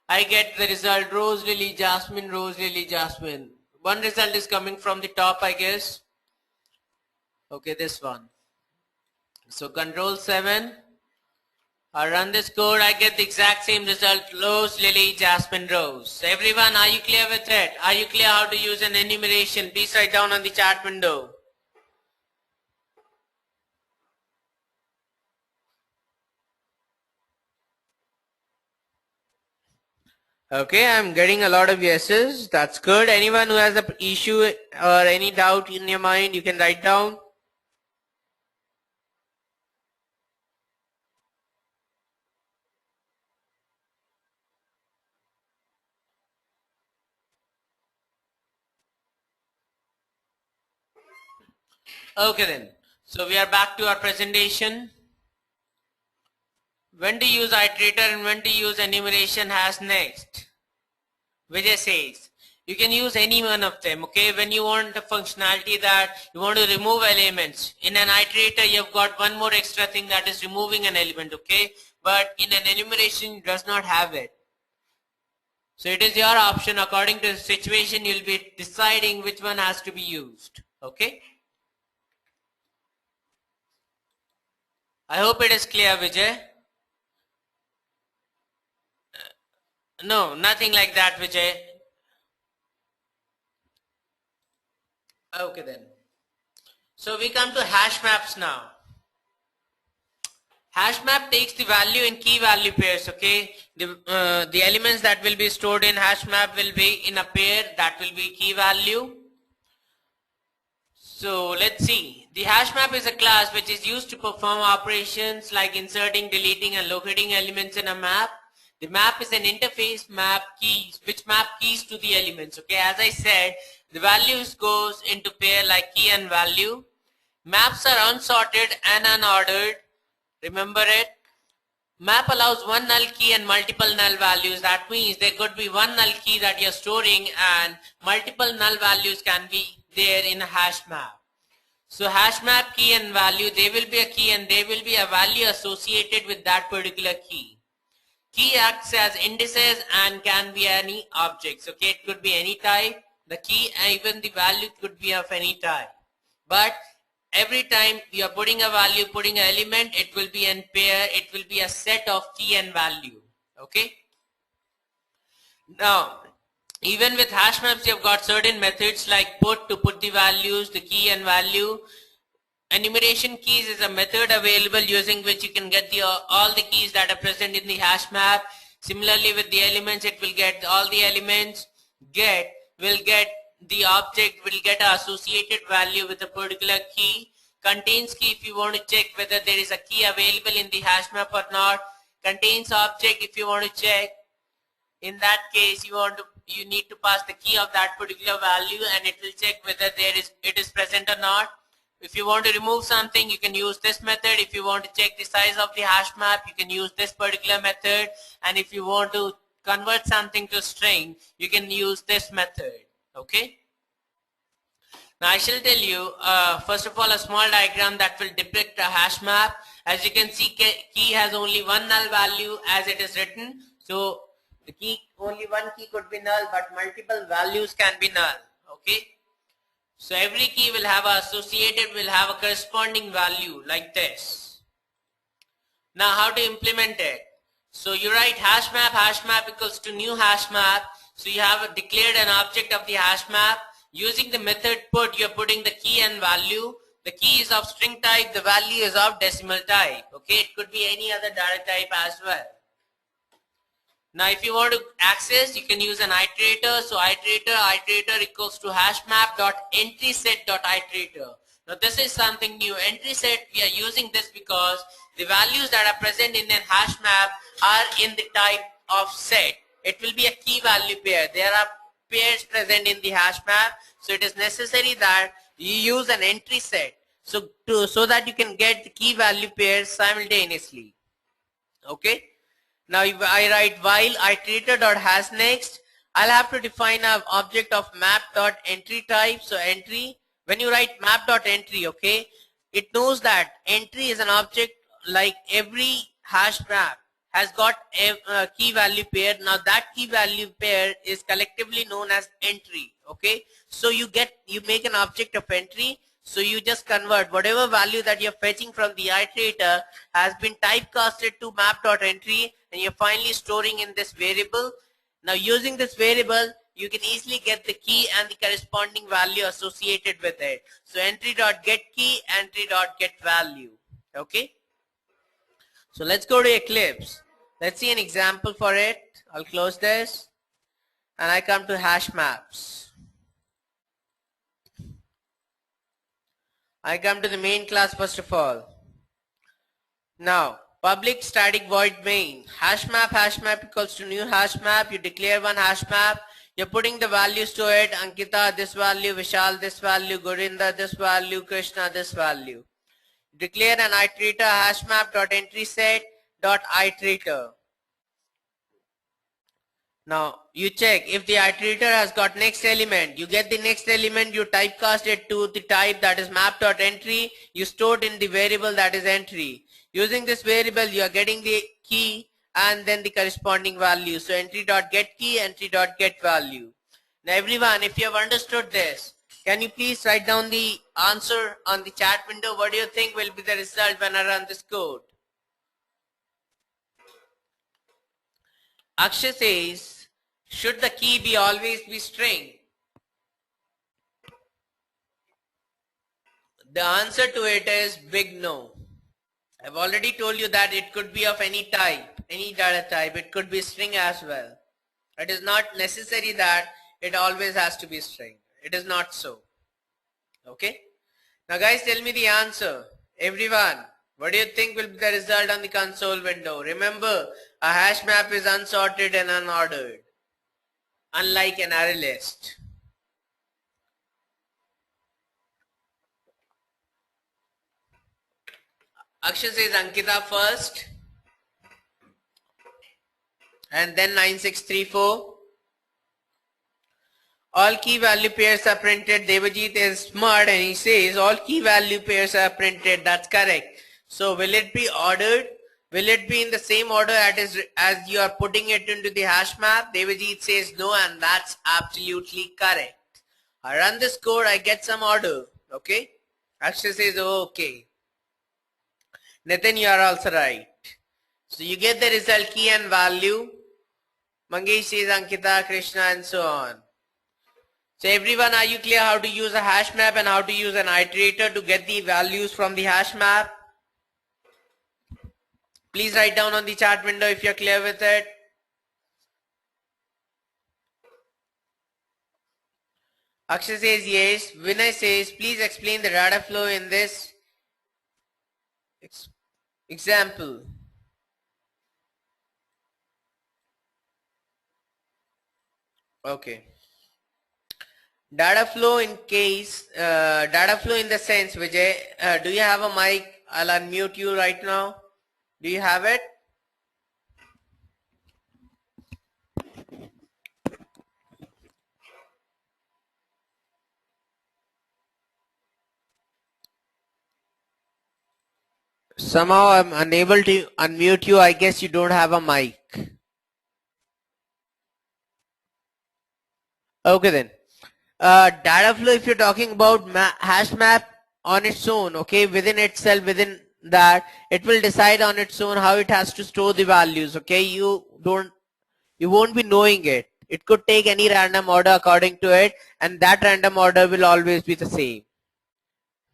I get the result Rose Lily Jasmine, Rose Lily Jasmine. One result is coming from the top, I guess. Okay, this one. So Control 7, I run this code, I get the exact same result, Rose Lily Jasmine Rose. Everyone, are you clear with it? Are you clear how to use an enumeration? Please write down on the chat window. Okay, I'm getting a lot of yeses. That's good. Anyone who has an issue or any doubt in your mind, you can write down. Okay then. So we are back to our presentation. When to use iterator and when to use enumeration has next? Vijay says, you can use any one of them. Okay, when you want a functionality that you want to remove elements, in an iterator you've got one more extra thing, that is removing an element. Okay, but in an enumeration it does not have it. So it is your option. According to the situation, you'll be deciding which one has to be used. Okay, I hope it is clear, Vijay. No, nothing like that, Vijay. Okay then. So we come to hash maps now. Hash map takes the value in key value pairs. Okay, the elements that will be stored in hash map will be in a pair that will be key value. So let's see. The hash map is a class which is used to perform operations like inserting, deleting, and locating elements in a map. The map is an interface map keys which map keys to the elements. Okay, as I said, the values goes into pair like key and value. Maps are unsorted and unordered. Remember it. Map allows one null key and multiple null values. That means there could be one null key that you're storing and multiple null values can be there in a hash map. So hash map key and value, there will be a key and there will be a value associated with that particular key. Key acts as indices and can be any objects. Okay, it could be any type. The key and even the value could be of any type. But every time you are putting a value, putting an element, it will be in pair. It will be a set of key and value. Okay. Now, even with hash maps, you've got certain methods like put to put the values, the key and value. Enumeration keys is a method available using which you can get all the keys that are present in the hash map. Similarly with the elements, it will get all the elements. Get will get the object will get an associated value with a particular key. Contains key if you want to check whether there is a key available in the hash map or not. Contains object if you want to check. In that case, you need to pass the key of that particular value, and it will check whether it is present or not. If you want to remove something, you can use this method. If you want to check the size of the hash map, you can use this particular method. And if you want to convert something to string, you can use this method. Okay. Now I shall tell you, first of all, a small diagram that will depict a hash map. As you can see, key has only one null value as it is written. So the key, only one key could be null, but multiple values can be null. Okay. So every key will have a corresponding value like this. Now how to implement it? So you write hash map equals to new hash map. So you have declared an object of the hash map. Using the method put, you're putting the key and value. The key is of string type, the value is of decimal type. Okay, it could be any other data type as well. Now if you want to access, you can use an iterator. So iterator equals to hashmap.entrySet.iterator. Now this is something new. Entry set, we are using this because the values that are present in an hash map are in the type of set. It will be a key value pair. There are pairs present in the hash map. So it is necessary that you use an entry set. So that you can get the key value pairs simultaneously. Okay. Now if I write while iterator.hasNext, I'll have to define an object of map.entry type. So entry, when you write map.entry, okay, it knows that entry is an object like every hash map has got a key value pair. Now that key value pair is collectively known as entry. Okay, so you make an object of entry. So you just convert whatever value that you're fetching from the iterator has been typecasted to map.entry, and you're finally storing in this variable. Now using this variable, you can easily get the key and the corresponding value associated with it. So entry.getKey, entry.getValue. Okay. So let's go to Eclipse. Let's see an example for it. I'll close this and I come to hash maps. I come to the main class first of all. Now public static void main hash map equals to new hash map. You declare one hash map. You're putting the values to it. Ankita this value, Vishal this value, Gorinda this value, Krishna this value. Declare an iterator hash map.entrySet.iterator. Now you check if the iterator has got next element. You get the next element, you typecast it to the type that is map.entry. You store it in the variable that is entry. Using this variable, you are getting the key and then the corresponding value. So entry.getKey, entry.getValue. Now everyone, if you have understood this, can you please write down the answer on the chat window? What do you think will be the result when I run this code? Akshay says, should the key be always be string? The answer to it is big no. I've already told you that it could be of any type, any data type. It could be string as well. It is not necessary that it always has to be string. It is not so. Okay. Now guys, tell me the answer. Everyone, what do you think will be the result on the console window? Remember, a hash map is unsorted and unordered, unlike an array list. Akshay says Ankita first and then 9634. All key value pairs are printed. Devajit is smart and he says all key value pairs are printed. That's correct. So will it be ordered? Will it be in the same order as you are putting it into the hash map? Devajit says no, and that's absolutely correct. I run this code, I get some order. Okay. Akshay says okay. Nitin, you are also right. So you get the result key and value. Mangesh says Ankita, Krishna, and so on. So everyone, are you clear how to use a hash map and how to use an iterator to get the values from the hash map? Please write down on the chat window if you're clear with it. Akshay says yes. Vinay says, please explain the data flow in this example. Okay. Data flow in case, data flow in the sense, Vijay, do you have a mic? I'll unmute you right now. Do you have it? Somehow I'm unable to unmute you. I guess you don't have a mic. Okay then. Data flow, if you're talking about hash map on its own, okay, within itself, within that, it will decide on its own how it has to store the values, okay? You won't be knowing it. It could take any random order according to it, and that random order will always be the same.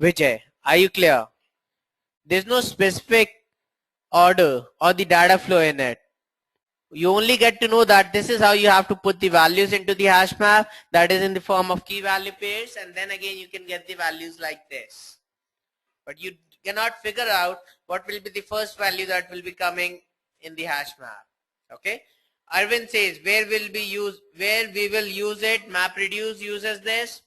Vijay, are you clear? There's no specific order or the data flow in it. You only get to know that this is how you have to put the values into the hash map, that is in the form of key value pairs, and then again you can get the values like this. But you cannot figure out what will be the first value that will be coming in the hash map. Okay. Arvind says where we will use it. MapReduce uses this.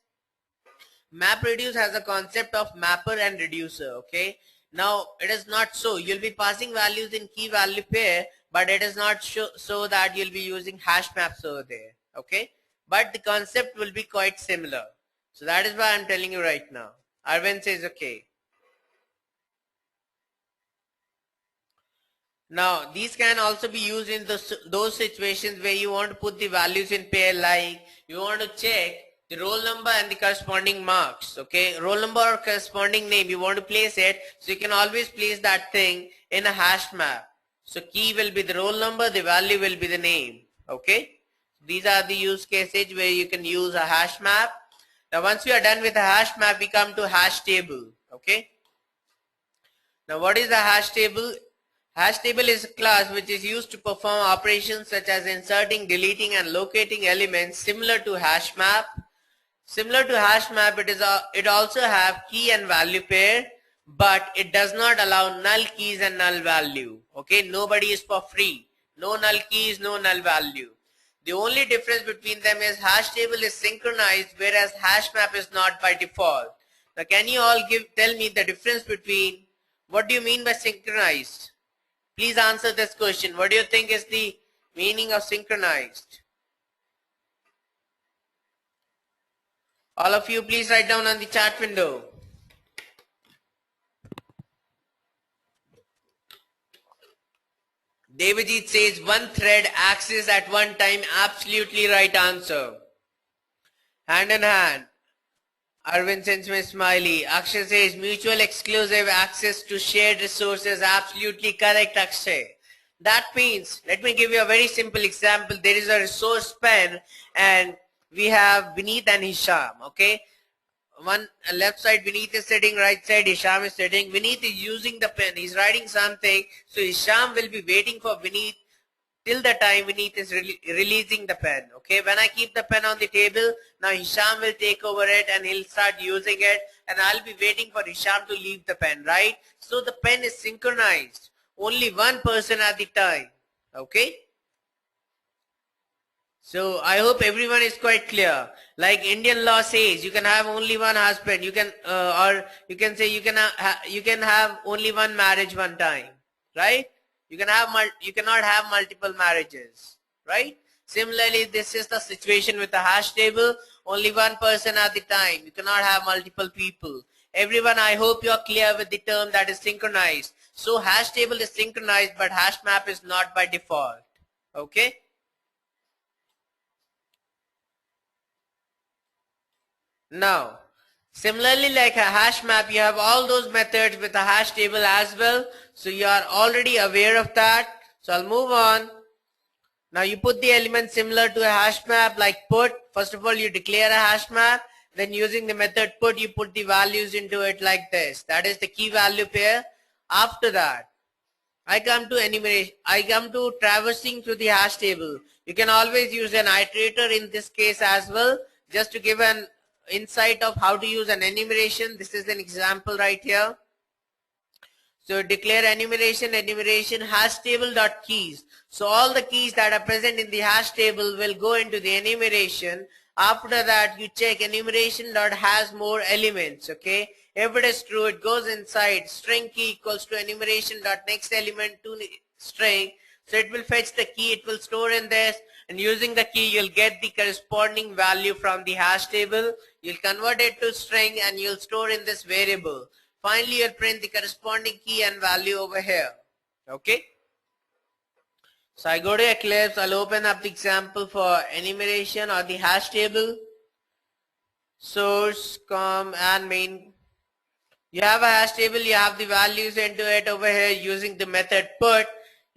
MapReduce has a concept of mapper and reducer. Okay. Now it is not so. You'll be passing values in key value pair, but it is not so that you'll be using hash maps over there. Okay. But the concept will be quite similar. So that is why I'm telling you right now. Arvind says okay. Now, these can also be used in those situations where you want to put the values in pair, like you want to check the roll number and the corresponding marks. Okay, roll number or corresponding name, you want to place it, so you can always place that thing in a hash map. So key will be the roll number, the value will be the name. Okay, these are the use cases where you can use a hash map. Now, once we are done with the hash map, we come to hash table. Okay, now what is the hash table? Hash table is a class which is used to perform operations such as inserting, deleting and locating elements similar to hash map. Similar to hash map, it also have key and value pair, but it does not allow null keys and null value. Okay, nobody is for free. No null keys, no null value. The only difference between them is hash table is synchronized, whereas hash map is not by default. Now, can you all tell me the difference between, what do you mean by synchronized? Please answer this question. What do you think is the meaning of synchronized? All of you, please write down on the chat window. Devajit says one thread access at one time. Absolutely right answer. Hand in hand. Arvind sends me a smiley. Akshay says mutual exclusive access to shared resources. Absolutely correct, Akshay. That means, let me give you a very simple example. There is a resource pen and we have Vineet and Hisham. Okay. One left side Vineet is sitting, right side Hisham is sitting. Vineet is using the pen. He's writing something. So Hisham will be waiting for Vineet till the time Vineet is releasing the pen. Okay, when I keep the pen on the table, now Hisham will take over it and he'll start using it, and I'll be waiting for Hisham to leave the pen, right? So the pen is synchronized, only one person at the time. Okay, so I hope everyone is quite clear. Like Indian law says, you can have only one husband. You can or you can say you can have only one marriage one time, right? You cannot have multiple marriages, right? Similarly, this is the situation with the hash table. Only one person at the time. You cannot have multiple people. Everyone, I hope you are clear with the term that is synchronized. So hash table is synchronized, but hash map is not by default. Okay. Now, similarly, like a hash map, you have all those methods with a hash table as well. So you are already aware of that. So I'll move on. Now you put the element similar to a hash map like put. First of all, you declare a hash map. Then using the method put, you put the values into it like this. That is the key value pair. After that, I come to enumeration. I come to traversing through the hash table. You can always use an iterator in this case as well, just to give an insight of how to use an enumeration. This is an example right here. So declare enumeration, enumeration hash table dot keys. So all the keys that are present in the hash table will go into the enumeration. After that, you check enumeration dot has more elements. Okay, if it is true, it goes inside string key equals to enumeration dot next element to string. So it will fetch the key, it will store in this, and using the key, you'll get the corresponding value from the hash table. You'll convert it to string and you'll store in this variable. Finally, you'll print the corresponding key and value over here. Okay. So I go to Eclipse, I'll open up the example for enumeration or the hash table. Source, com, and main. You have a hash table, you have the values into it over here using the method put.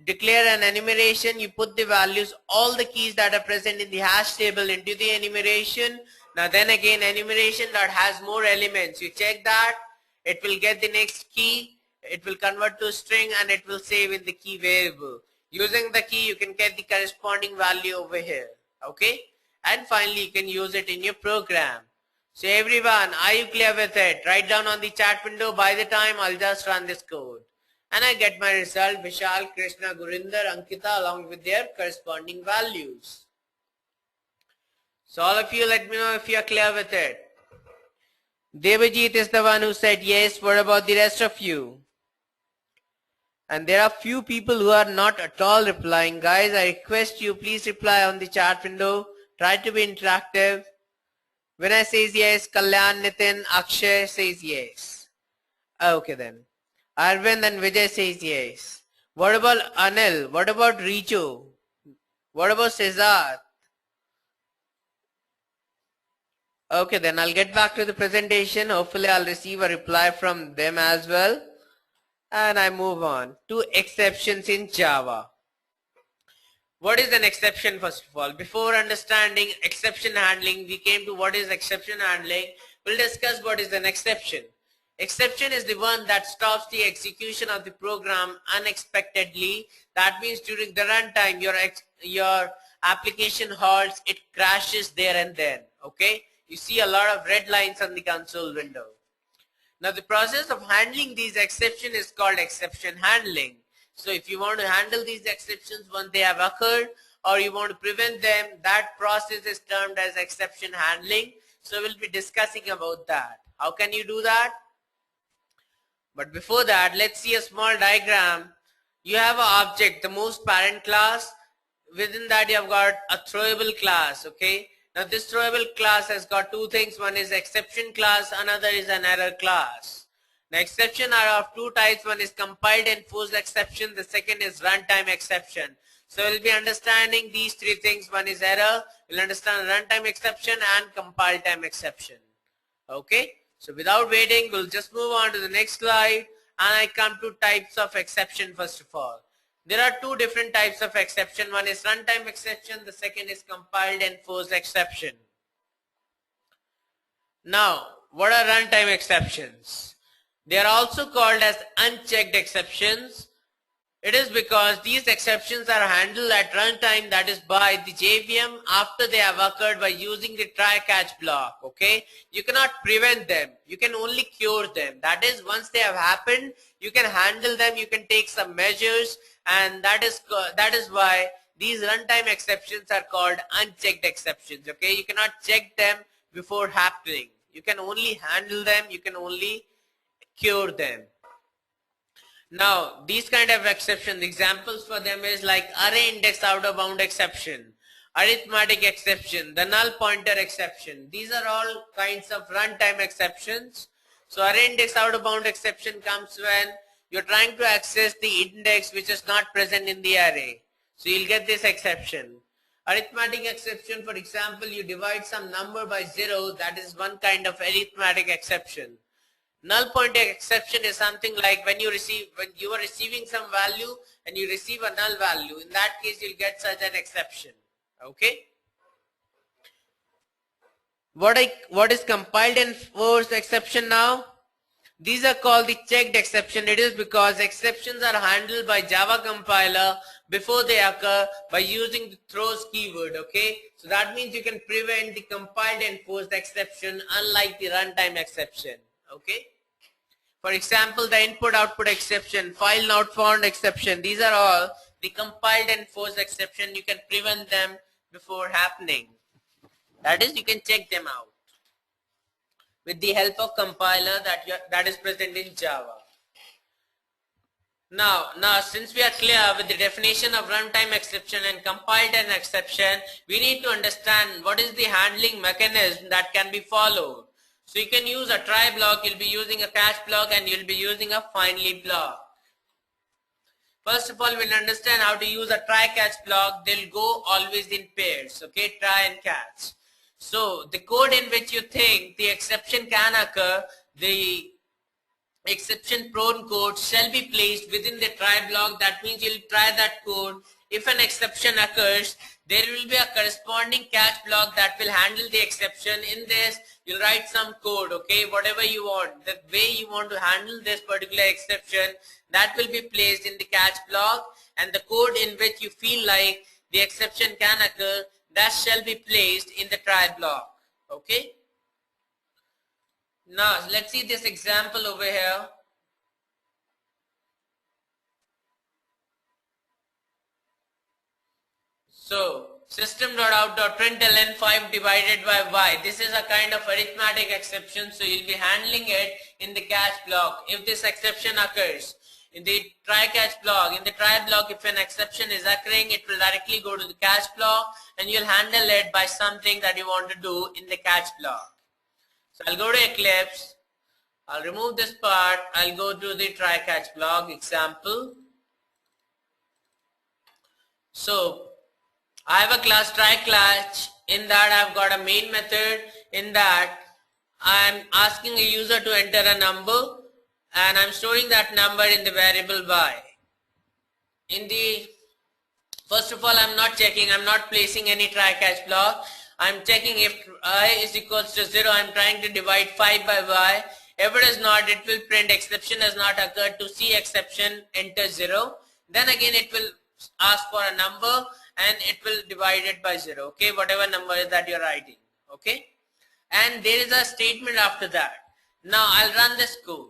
Declare an enumeration, you put the values, all the keys that are present in the hash table into the enumeration. Now then again, enumeration that has more elements. You check that. It will get the next key, it will convert to string, and it will save in the key variable. Using the key, you can get the corresponding value over here. Okay. And finally, you can use it in your program. So everyone, are you clear with it? Write down on the chat window. By the time, I'll just run this code. And I get my result, Vishal, Krishna, Gurinder, Ankita, along with their corresponding values. So all of you, let me know if you are clear with it. Devajit is the one who said yes. What about the rest of you? And there are few people who are not at all replying. Guys, I request you, please reply on the chat window. Try to be interactive. When I says yes, Kalyan, Nitin, Akshay says yes. Okay then. Arvind and Vijay says yes. What about Anil? What about Richo? What about Cesar? Okay, then I'll get back to the presentation. Hopefully I'll receive a reply from them as well. And I move on to exceptions in Java. What is an exception first of all? Before understanding exception handling, we came to what is exception handling. We'll discuss what is an exception. Exception is the one that stops the execution of the program unexpectedly. That means during the runtime, your application halts, it crashes there and then. Okay. You see a lot of red lines on the console window. Now the process of handling these exceptions is called exception handling. So if you want to handle these exceptions once they have occurred, or you want to prevent them, that process is termed as exception handling. So we'll be discussing about that. How can you do that? But before that, let's see a small diagram. You have an object, the most parent class. Within that you have got a throwable class. Okay. Now this throwable class has got two things. One is exception class, another is an error class. The exception are of two types. One is compiled enforced exception. The second is runtime exception. So we'll be understanding these three things. One is error. We'll understand runtime exception and compile time exception. Okay. So without waiting, we'll just move on to the next slide. And I come to types of exception first of all. There are two different types of exception. One is runtime exception. The second is compiled enforced exception. Now, what are runtime exceptions? They are also called as unchecked exceptions. It is because these exceptions are handled at runtime, that is by the JVM, after they have occurred by using the try catch block. Okay, you cannot prevent them, you can only cure them. That is, once they have happened, you can handle them, you can take some measures, and that is why these runtime exceptions are called unchecked exceptions. Okay, you cannot check them before happening. You can only handle them, you can only cure them. Now, these kind of exceptions, examples for them is like array index out of bound exception, arithmetic exception, the null pointer exception. These are all kinds of runtime exceptions. So array index out of bound exception comes when you're trying to access the index which is not present in the array. So you'll get this exception. Arithmetic exception, for example, you divide some number by 0, that is one kind of arithmetic exception. Null pointer exception is something like when you are receiving some value and you receive a null value. In that case, you'll get such an exception. Okay. What is compiled enforced exception now? These are called the checked exception. It is because exceptions are handled by Java compiler before they occur by using the throws keyword. Okay, so that means you can prevent the compiled enforced exception unlike the runtime exception. Okay, for example, the input output exception, file not found exception, these are all the compiled enforced exception. You can prevent them before happening. That is, you can check them out with the help of compiler that is present in Java. Now, since we are clear with the definition of runtime exception and compiled an exception, we need to understand what is the handling mechanism that can be followed. So you can use a try block, you'll be using a catch block, and you'll be using a finally block. First of all, we'll understand how to use a try catch block. They'll go always in pairs, okay, try and catch. So the code in which you think the exception can occur, the exception prone code shall be placed within the try block. That means you'll try that code. If an exception occurs, there will be a corresponding catch block that will handle the exception. In this, you'll write some code, okay, whatever you want, the way you want to handle this particular exception, that will be placed in the catch block, and the code in which you feel like the exception can occur, that shall be placed in the try block. Okay. Now let's see this example over here. So system.out.println 5 divided by y. This is a kind of arithmetic exception, so you'll be handling it in the catch block. If this exception occurs in the try catch block, in the try block, if an exception is occurring, it will directly go to the catch block, and you'll handle it by something that you want to do in the catch block. So I'll go to Eclipse, I'll remove this part, I'll go to the try catch block example. So I have a class try catch. In that I've got a main method. In that I'm asking a user to enter a number, and I'm storing that number in the variable y. First of all, I'm not checking, I'm not placing any try catch block. I'm checking if I is equals to 0, I'm trying to divide 5 by y. If it is not, it will print exception has not occurred. To see exception, enter 0. Then again it will ask for a number, and it will divide it by 0, okay, whatever number that you're writing, okay, and there is a statement after that. Now I'll run this code.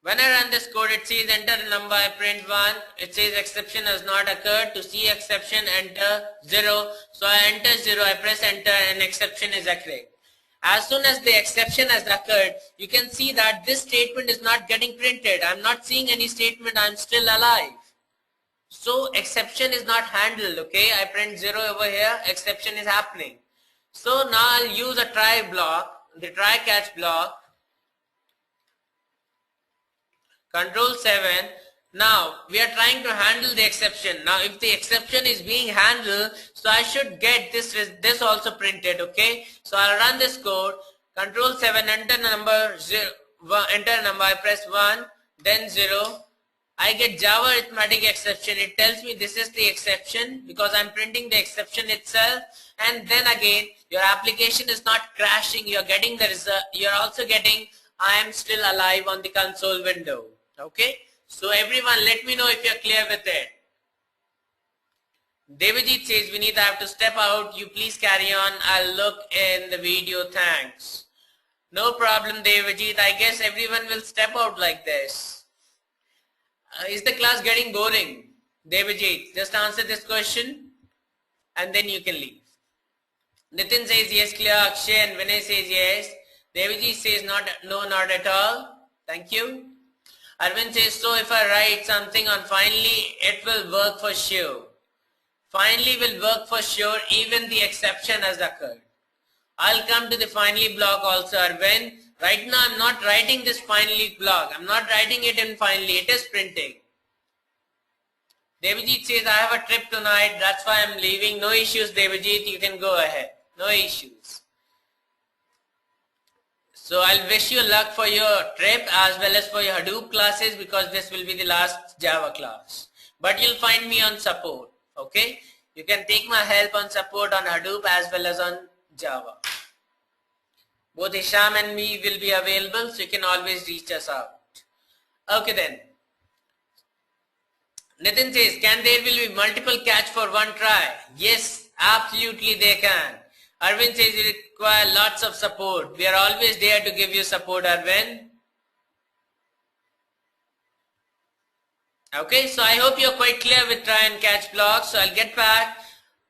When I run this code, it says enter a number, I print 1, it says exception has not occurred. To see exception, enter 0, so I enter 0, I press enter, and exception is occurring. As soon as the exception has occurred, you can see that this statement is not getting printed. I'm not seeing any statement, I'm still alive. So exception is not handled, okay, I print 0 over here, exception is happening. So now I'll use a try block, the try catch block, control 7. Now we are trying to handle the exception. Now if the exception is being handled, so I should get this also printed, okay. So I'll run this code, control 7, enter number 0, enter number, I press 1, then 0. I get Java arithmetic exception. It tells me this is the exception because I'm printing the exception itself, and then again your application is not crashing, you're getting the result, you're also getting I am still alive on the console window. Okay, so everyone, let me know if you're clear with it. Devajit says, Vineet, I have to step out, you please carry on, I'll look in the video, thanks. No problem, Devajit, I guess everyone will step out like this. Is the class getting boring? Devajit, just answer this question and then you can leave. Nitin says yes, clear. Akshay and Vinay says yes. Devajit says no, not at all. Thank you. Arvind says, so if I write something on finally, it will work for sure. Finally will work for sure, even the exception has occurred. I'll come to the finally block also, Arvind. Right now I'm not writing this finally block. I'm not writing it in finally. It is printing. Devajit says, I have a trip tonight. That's why I'm leaving. No issues, Devajit. You can go ahead. No issues. So I'll wish you luck for your trip as well as for your Hadoop classes, because this will be the last Java class. But you'll find me on support. Okay. You can take my help on support on Hadoop as well as on Java. Both Hisham and me will be available, so you can always reach us out. Okay then. Nitin says, can there will be multiple catch for one try? Yes, absolutely they can. Arvind says you require lots of support. We are always there to give you support, Arvind. Okay, so I hope you're quite clear with try and catch blocks. So I'll get back.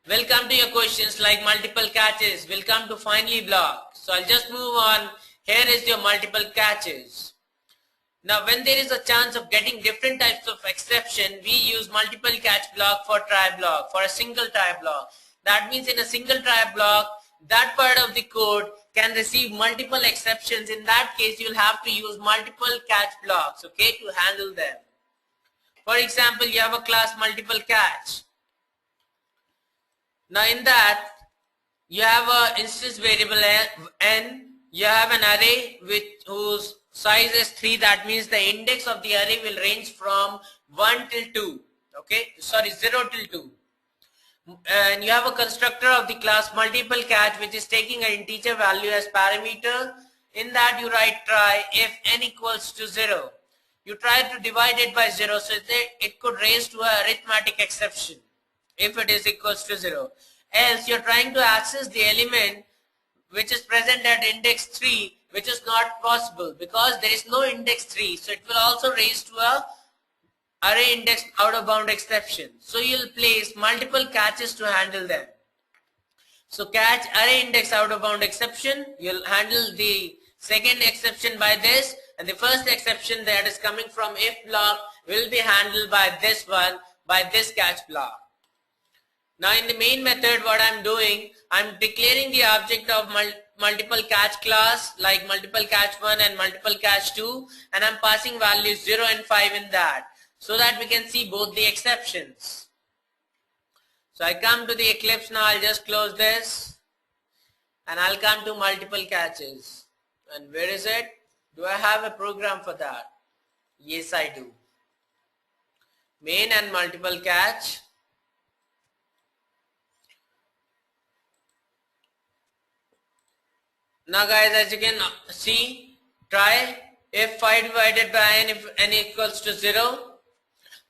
We'll come to your questions like multiple catches. We'll come to finally block. So I'll just move on. Here is your multiple catches. Now when there is a chance of getting different types of exception, we use multiple catch block for try block, for a single try block. That means in a single try block, that part of the code can receive multiple exceptions. In that case, you'll have to use multiple catch blocks, okay, to handle them. For example, you have a class multiple catch. Now in that, you have an instance variable n, you have an array whose size is 3. That means the index of the array will range from 1 till 2, okay, sorry, 0 till 2. And you have a constructor of the class multiple catch which is taking an integer value as parameter. In that you write try if n equals to 0. You try to divide it by 0 so that it could raise to an arithmetic exception if it is equals to 0. Else you're trying to access the element which is present at index 3, which is not possible because there is no index 3. So it will also raise to a array index out of bound exception. So you'll place multiple catches to handle them. So catch array index out of bound exception, you'll handle the second exception by this, and the first exception that is coming from if block will be handled by this one, by this catch block. Now in the main method what I'm doing, I'm declaring the object of multiple catch class like multiple catch 1 and multiple catch 2, and I'm passing values 0 and 5 in that so that we can see both the exceptions. So I come to the Eclipse now, I'll just close this and I'll come to multiple catches. And where is it? Do I have a program for that? Yes, I do. Main and multiple catch. Now guys, as you can see, try if 5 divided by n if n equals to 0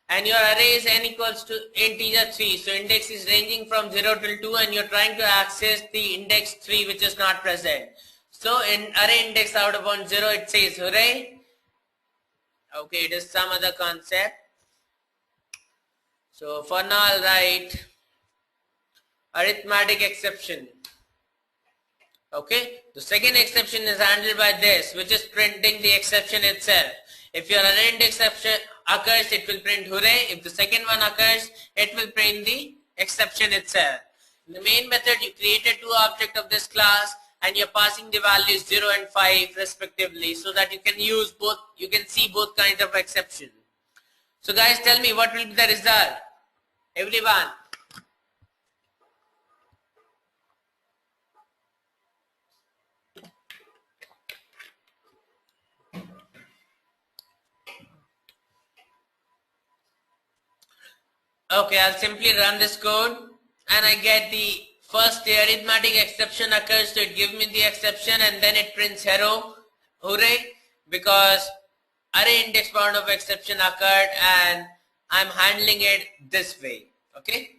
and your array is n equals to integer 3. So index is ranging from 0 till 2 and you're trying to access the index 3 which is not present. So in array index out of 0 it says hooray. Okay, it is some other concept. So for now I'll write arithmetic exception. Okay, the second exception is handled by this, which is printing the exception itself. If your array index exception occurs, it will print hooray. If the second one occurs, it will print the exception itself. In the main method, you created two objects of this class and you're passing the values 0 and 5 respectively so that you can use both, you can see both kinds of exception. So guys, tell me what will be the result? Everyone. Okay, I'll simply run this code and I get the first the arithmetic exception occurs, so it gives me the exception and then it prints hooray, because array index bound of exception occurred and I'm handling it this way. Okay.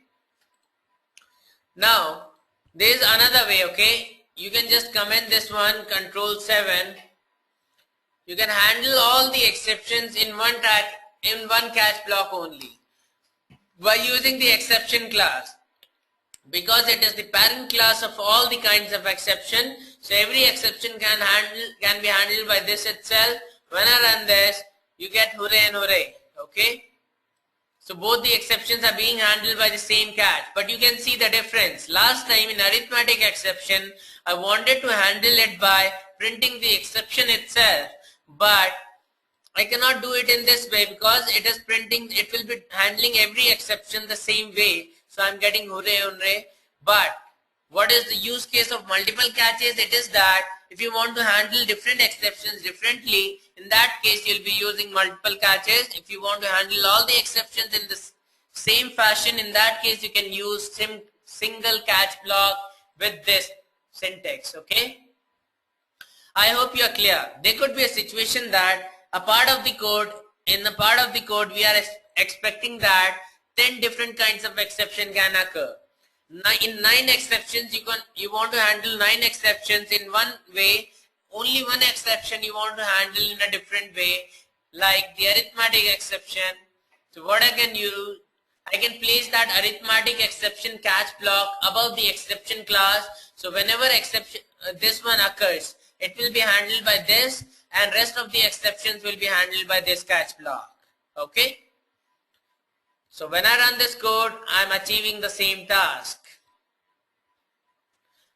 Now there is another way. Okay, you can just comment this one, Control 7. You can handle all the exceptions in one catch block only by using the exception class, because it is the parent class of all the kinds of exception. So every exception can be handled by this itself. When I run this, you get hooray and hooray. Okay, so both the exceptions are being handled by the same catch, but you can see the difference. Last time in arithmetic exception, I wanted to handle it by printing the exception itself, but I cannot do it in this way because it is printing, it will be handling every exception the same way. So I'm getting hooray, hooray. But what is the use case of multiple catches? It is that if you want to handle different exceptions differently, in that case you'll be using multiple catches. If you want to handle all the exceptions in the same fashion, in that case you can use single catch block with this syntax. Okay. I hope you are clear. There could be a situation that a part of the code, in a part of the code, we are expecting that 10 different kinds of exception can occur. In 9 exceptions, you want to handle 9 exceptions in one way. Only one exception you want to handle in a different way, like the arithmetic exception. So what I can do, I can place that arithmetic exception catch block above the exception class. So whenever exception this one occurs, it will be handled by this, and rest of the exceptions will be handled by this catch block. Okay. So when I run this code, I am achieving the same task.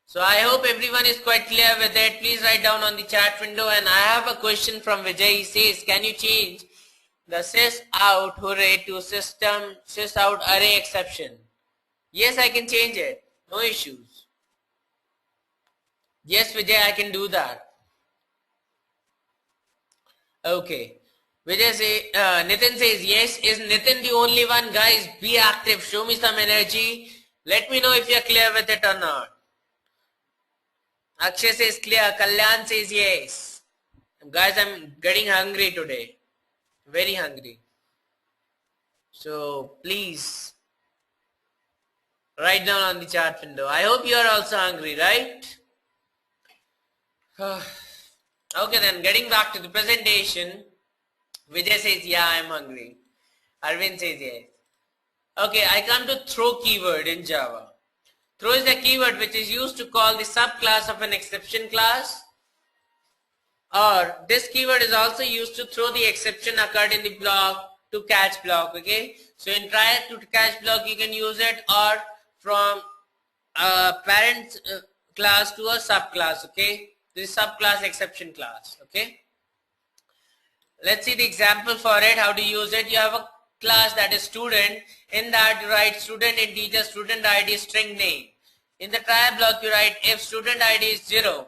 So I hope everyone is quite clear with it. Please write down on the chat window. And I have a question from Vijay. He says, can you change the sys out hooray to sys out array exception? Yes, I can change it. No issues. Yes, Vijay, I can do that. Okay. Vijay say, Nitin says, yes. Is Nitin the only one? Guys, be active. Show me some energy. Let me know if you're clear with it or not. Akshay says clear. Kalyan says yes. Guys, I'm getting hungry today. Very hungry. So please write down on the chat window. I hope you are also hungry, right? Okay then, getting back to the presentation. Vijay says, yeah, I'm hungry. Arvind says yes. Okay, I come to throw keyword in Java. Throw is a keyword which is used to call the subclass of an exception class, or this keyword is also used to throw the exception occurred in the block to catch block. Okay, so in try to catch block you can use it, or from a parent class to a subclass. Okay, this subclass exception class. Okay, let's see the example for it, how to use it. You have a class that is student. In that you write student integer, student ID, string name. In the try block you write if student ID is 0.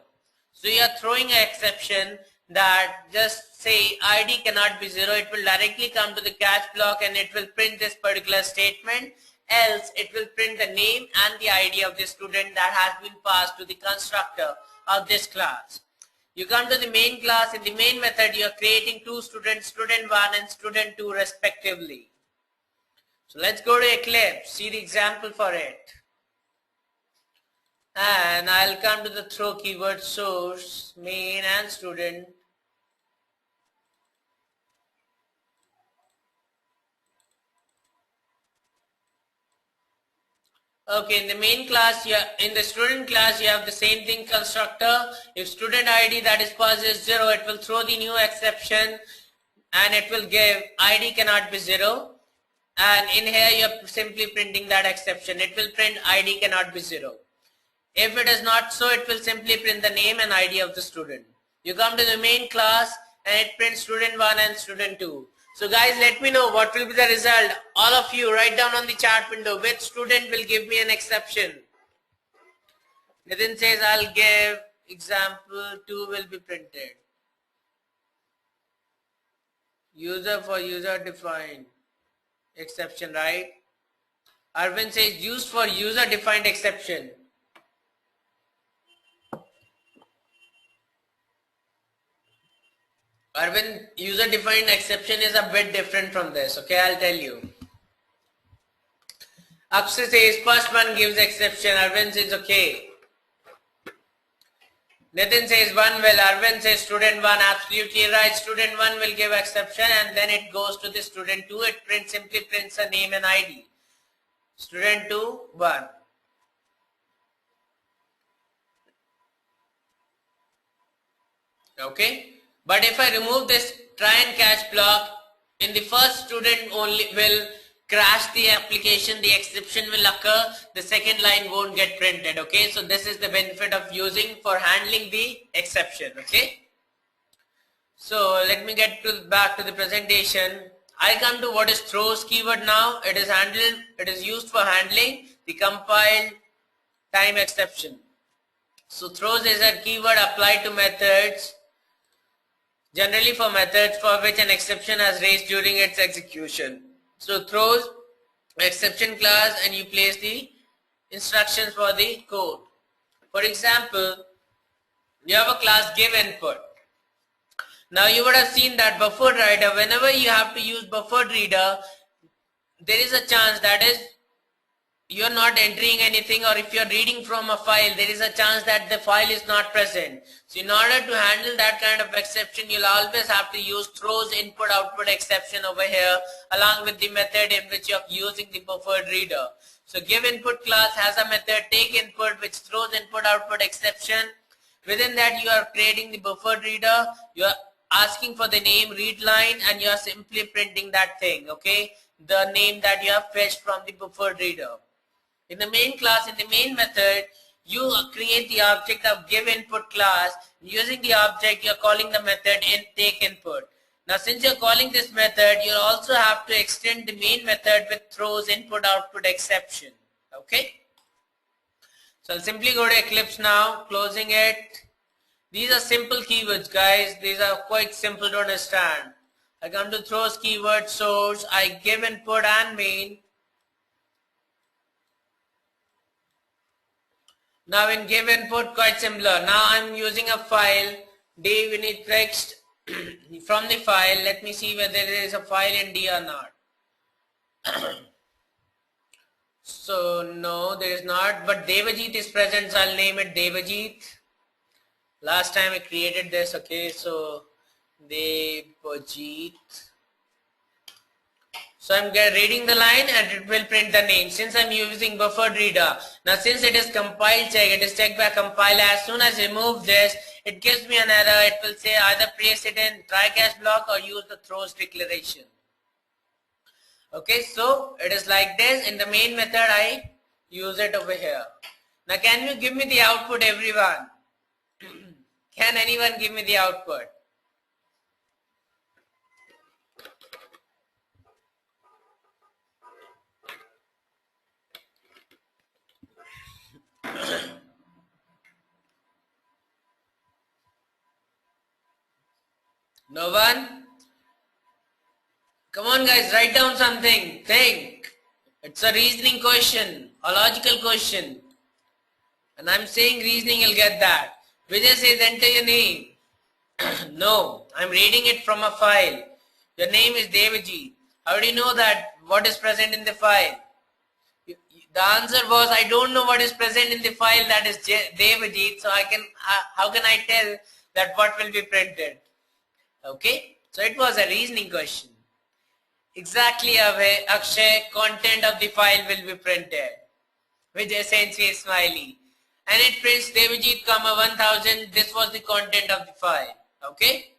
So you are throwing an exception that just say ID cannot be 0. It will directly come to the catch block and it will print this particular statement. Else it will print the name and the ID of the student that has been passed to the constructor of this class. You come to the main class. In the main method you are creating two students, student 1 and student 2 respectively. So let's go to Eclipse, see the example for it. And I'll come to the throw keyword source, main and student. Okay, in the main class, in the student class, you have the same thing constructor. If student ID that is passed is 0, it will throw the new exception and it will give ID cannot be 0. And in here, you are simply printing that exception. It will print ID cannot be 0. If it is not so, it will simply print the name and ID of the student. You come to the main class and it prints student 1 and student 2. So guys, let me know what will be the result. All of you write down on the chat window which student will give me an exception. Nitin says I'll give example 2 will be printed. User for user defined exception, right? Arvind says used for user defined exception. Arvind, user defined exception is a bit different from this. Okay, I'll tell you. Akshay says first one gives exception. Arvind says okay. Nitin says 1 will. Arvind says student 1, absolutely right. Student 1 will give exception and then it goes to the student 2. It simply prints a name and ID. Student 2, 1. Okay. But if I remove this try and catch block, in the first student only will crash the application, the exception will occur, the second line won't get printed. Okay, so this is the benefit of using for handling the exception. Okay, so let me get back to the presentation. I come to what is throws keyword now. It is used for handling the compiled time exception. So throws is a keyword applied to methods, generally for methods for which an exception has raised during its execution. So throws exception class and you place the instructions for the code. For example, You have a class give input. Now you would have seen that buffered reader, whenever you have to use buffered reader, there is a chance that is you are not entering anything, or if you are reading from a file, there is a chance that the file is not present. So in order to handle that kind of exception, you'll always have to use throws input output exception over here along with the method in which you are using the buffered reader. So give input class has a method take input which throws input output exception. Within that you are creating the buffered reader, you are asking for the name read line, and you are simply printing that thing, okay, the name that you have fetched from the buffered reader. In the main class, in the main method, you create the object of give input class. Using the object, you are calling the method take input. Now since you are calling this method, you also have to extend the main method with throws input output exception. Okay. So I'll simply go to Eclipse now, closing it. These are simple keywords, guys. These are quite simple to understand. I come to throws keyword source, I give input and main. Now in give input, quite similar. Now I'm using a file, dvinit text from the file. Let me see whether there is a file in D or not. So no, there is not, but Devajit is present, so I'll name it Devajit. Last time I created this, okay, so Devajit. So I'm reading the line and it will print the name since I'm using buffered reader. Now since it is compile check, it is checked by compile. As soon as I remove this, it gives me an error. It will say either place it in try catch block or use the throws declaration. Okay, so it is like this. In the main method, I use it over here. Now can you give me the output, everyone? Can anyone give me the output? No one? Come on guys, write down something. Think. It's a reasoning question, a logical question. And I'm saying reasoning, you'll get that. Vijay says enter your name. No, I'm reading it from a file. Your name is Devajit. How do you know that what is present in the file? The answer was I don't know what is present in the file, that is Devajit. So how can I tell that what will be printed? Okay, so it was a reasoning question. Exactly, Akshay, content of the file will be printed. Vijay sends me a smiley. And it prints Devajit, 1000. This was the content of the file. Okay.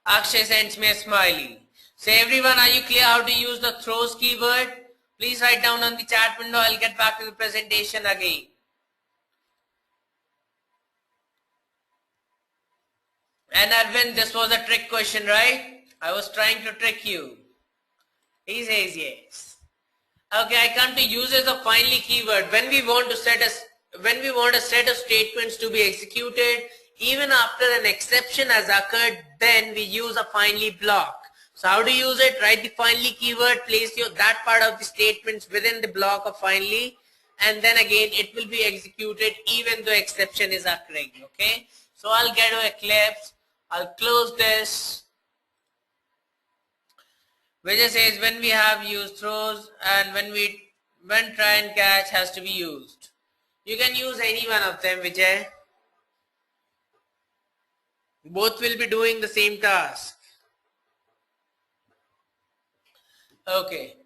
Akshay sends me a smiley. So everyone, are you clear how to use the throws keyword? Please write down on the chat window. I'll get back to the presentation again. And Arvind, this was a trick question, right? I was trying to trick you. He says yes. Okay, I come to uses of finally keyword. When we want a set of statements to be executed, even after an exception has occurred, then we use a finally block. So how to use it? Write the finally keyword, place that part of the statements within the block of finally, and then again it will be executed even though exception is occurring. Okay, so I'll get to Eclipse. I'll close this. Vijay says when we have used throws and when try and catch has to be used. You can use any one of them, Vijay. Both will be doing the same task. Okay.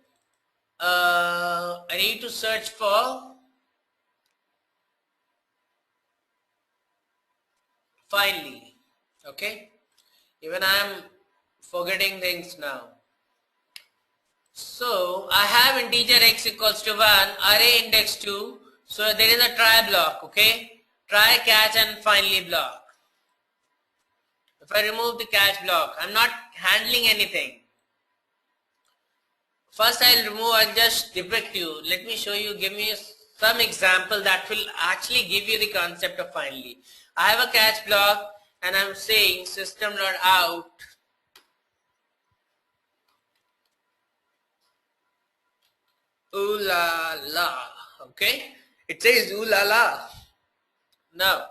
I need to search for finally. Okay. Even I am forgetting things now. So I have integer x equals to 1, array index 2. So there is a try block, okay? Try, catch and finally block. If I remove the catch block, I'm not handling anything. First I'll remove and just depict you. Let me show you, give me some example that will actually give you the concept of finally. I have a catch block and I'm saying system.out ooh la la, okay? It says ooh la la. Now,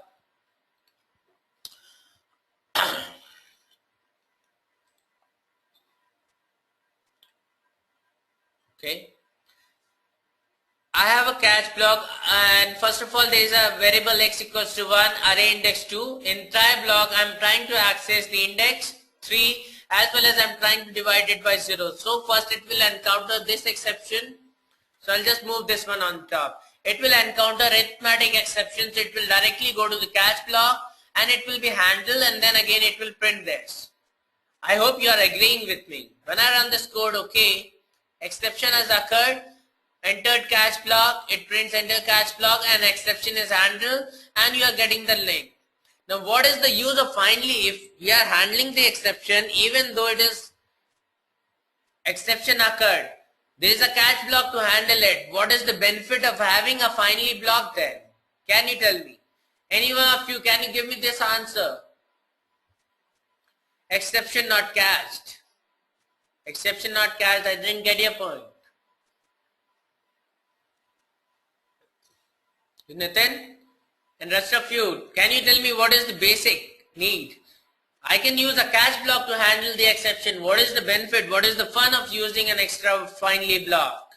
Okay. I have a catch block, and first of all there is a variable x equals to 1, array index 2. In try block I am trying to access the index 3 as well as I am trying to divide it by 0. So first it will encounter this exception. So I'll just move this one on top. It will encounter arithmetic exceptions. It will directly go to the catch block and it will be handled, and then again it will print this. I hope you are agreeing with me. When I run this code, okay, exception has occurred, entered catch block, it prints enter catch block and exception is handled and you are getting the link. Now what is the use of finally if we are handling the exception even though it is exception occurred? There is a catch block to handle it. What is the benefit of having a finally block then? Can you tell me? Any one of you, can you give me this answer? Exception not catched. Exception not catched. I didn't get your point. Nitin and rest of you, can you tell me what is the basic need? I can use a catch block to handle the exception. What is the benefit? What is the fun of using an extra finally block?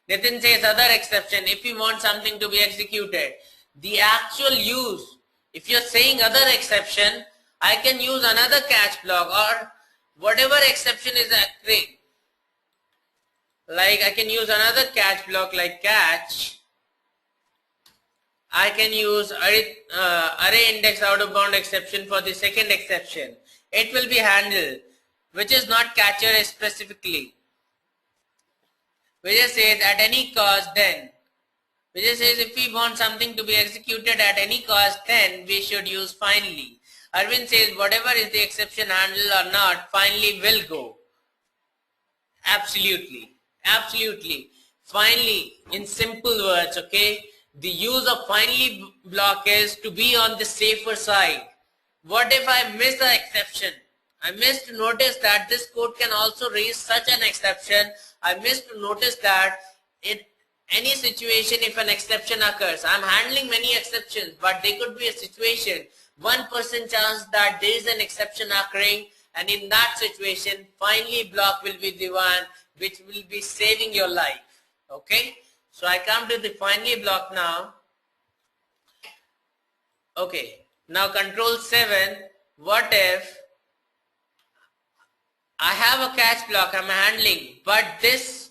Nitin says other exception, if you want something to be executed. The actual use, if you're saying other exception, I can use another catch block or whatever exception is occurring. Like I can use another catch block like catch. I can use array index out of bound exception for the second exception. It will be handled, which is not catcher specifically. Which says at any cost then. Which says if we want something to be executed at any cost then we should use finally. Arvind says whatever is the exception handled or not, finally will go. Absolutely. Absolutely. Finally, in simple words, okay. The use of finally block is to be on the safer side. What if I miss the exception? I missed to notice that this code can also raise such an exception. I missed to notice that in any situation if an exception occurs. I'm handling many exceptions, but there could be a situation, 1% chance that there is an exception occurring, and in that situation, finally block will be the one which will be saving your life. Okay? So I come to the finally block now. Okay, now control 7. What if I have a catch block I'm handling, but this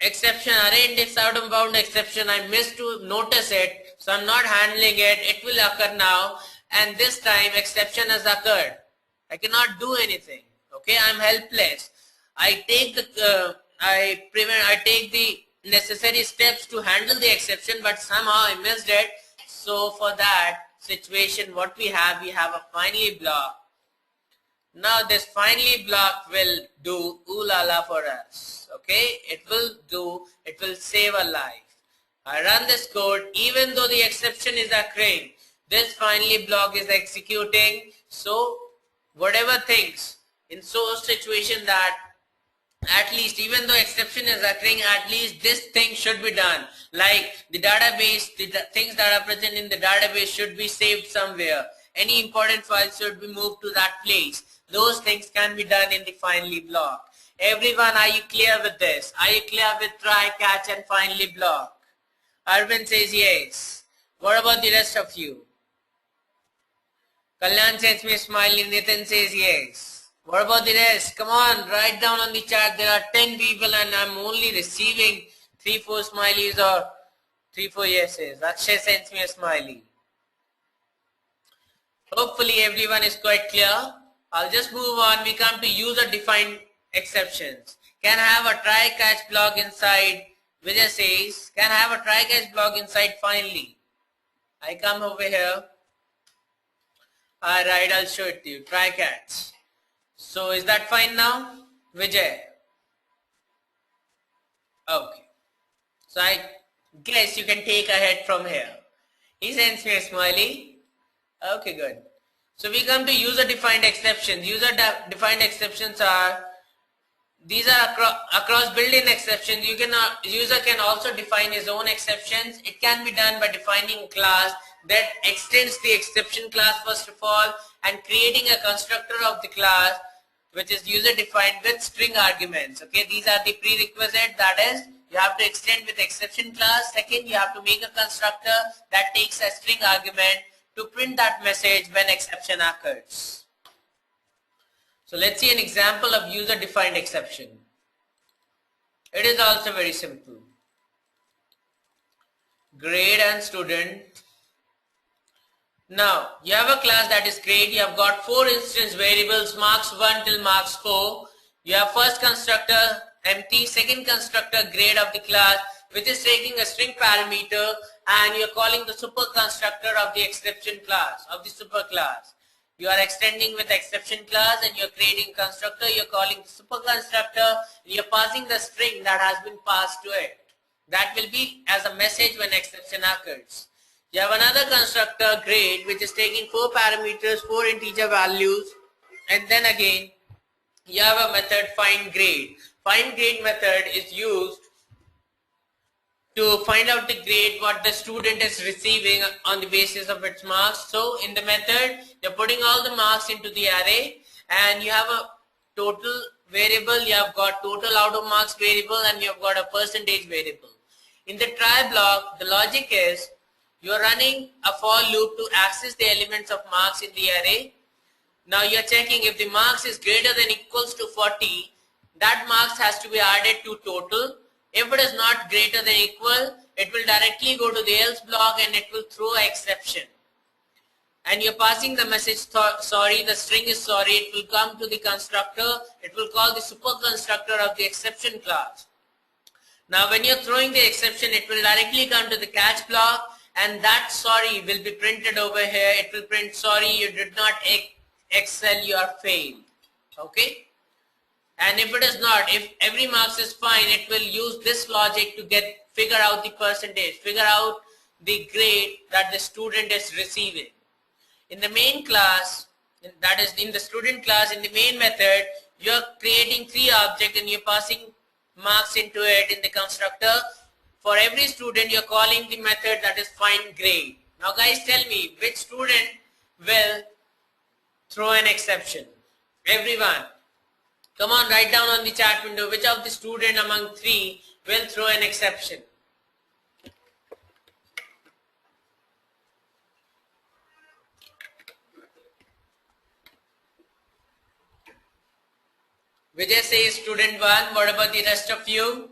exception, array index out of bound exception, I missed to notice it, so I'm not handling it. It will occur now, and this time exception has occurred. I cannot do anything. Okay, I'm helpless. I take the necessary steps to handle the exception, but somehow I missed it. So for that situation, what we have a finally block. Now this finally block will do ooh la la for us. Okay, it will save a life. I run this code, even though the exception is occurring, this finally block is executing. So whatever things in so situation that at least even though exception is occurring, at least this thing should be done. Like the database, the things that are present in the database should be saved somewhere. Any important files should be moved to that place. Those things can be done in the finally block. Everyone, are you clear with this? Are you clear with try, catch and finally block? Arvind says yes. What about the rest of you? Kalyan sends me a smiley. Nitin says yes. What about the rest? Come on, write down on the chat. There are 10 people and I'm only receiving 3-4 smileys or 3-4 yeses. Akshay sends me a smiley. Hopefully everyone is quite clear. I'll just move on. We come to user defined exceptions. Can have a try catch block inside. Vijay says, can have a try catch block inside finally. I come over here. Alright, I'll show it to you. Try catch. So is that fine now, Vijay? Okay. So I guess you can take ahead from here. He sends me a smiley. Okay, good. So we come to user defined exceptions. User defined exceptions are, these are across built-in exceptions. User can also define his own exceptions. It can be done by defining a class that extends the exception class first of all and creating a constructor of the class which is user defined with string arguments. Okay, these are the prerequisite, that is you have to extend with exception class. Second, you have to make a constructor that takes a string argument to print that message when exception occurs. So let's see an example of user defined exception. It is also very simple. Grade and student. Now you have a class that is grade. You have got 4 instance variables, marks 1 till marks 4. You have first constructor empty, second constructor grade of the class, which is taking a string parameter, and you are calling the super constructor of the exception class, of the super class. You are extending with exception class and you are creating constructor, you are calling the super constructor, you are passing the string that has been passed to it. That will be as a message when exception occurs. You have another constructor grade, which is taking 4 parameters, 4 integer values, and then again you have a method find grade. Find grade method is used to find out the grade what the student is receiving on the basis of its marks. So in the method, you're putting all the marks into the array, and you have a total variable, you have got total out of marks variable, and you have got a percentage variable. In the try block, the logic is you are running a for loop to access the elements of marks in the array. Now you are checking if the marks is greater than equals to 40, that marks has to be added to total. If it is not greater than equal, it will directly go to the else block and it will throw an exception. And you're passing the message sorry, the string is sorry, it will come to the constructor, it will call the super constructor of the exception class. Now when you're throwing the exception, it will directly come to the catch block, and that sorry will be printed over here. It will print sorry, you did not excel, you are failed. Okay? And if it is not, if every marks is fine, it will use this logic to figure out the percentage, figure out the grade that the student is receiving. In the main class, that is in the student class, in the main method, you are creating 3 objects and you're passing marks into it in the constructor. For every student, you're calling the method that is find grade. Now guys, tell me, which student will throw an exception? Everyone. Come on, write down on the chat window which of the student among 3 will throw an exception. Vijay says student 1. What about the rest of you?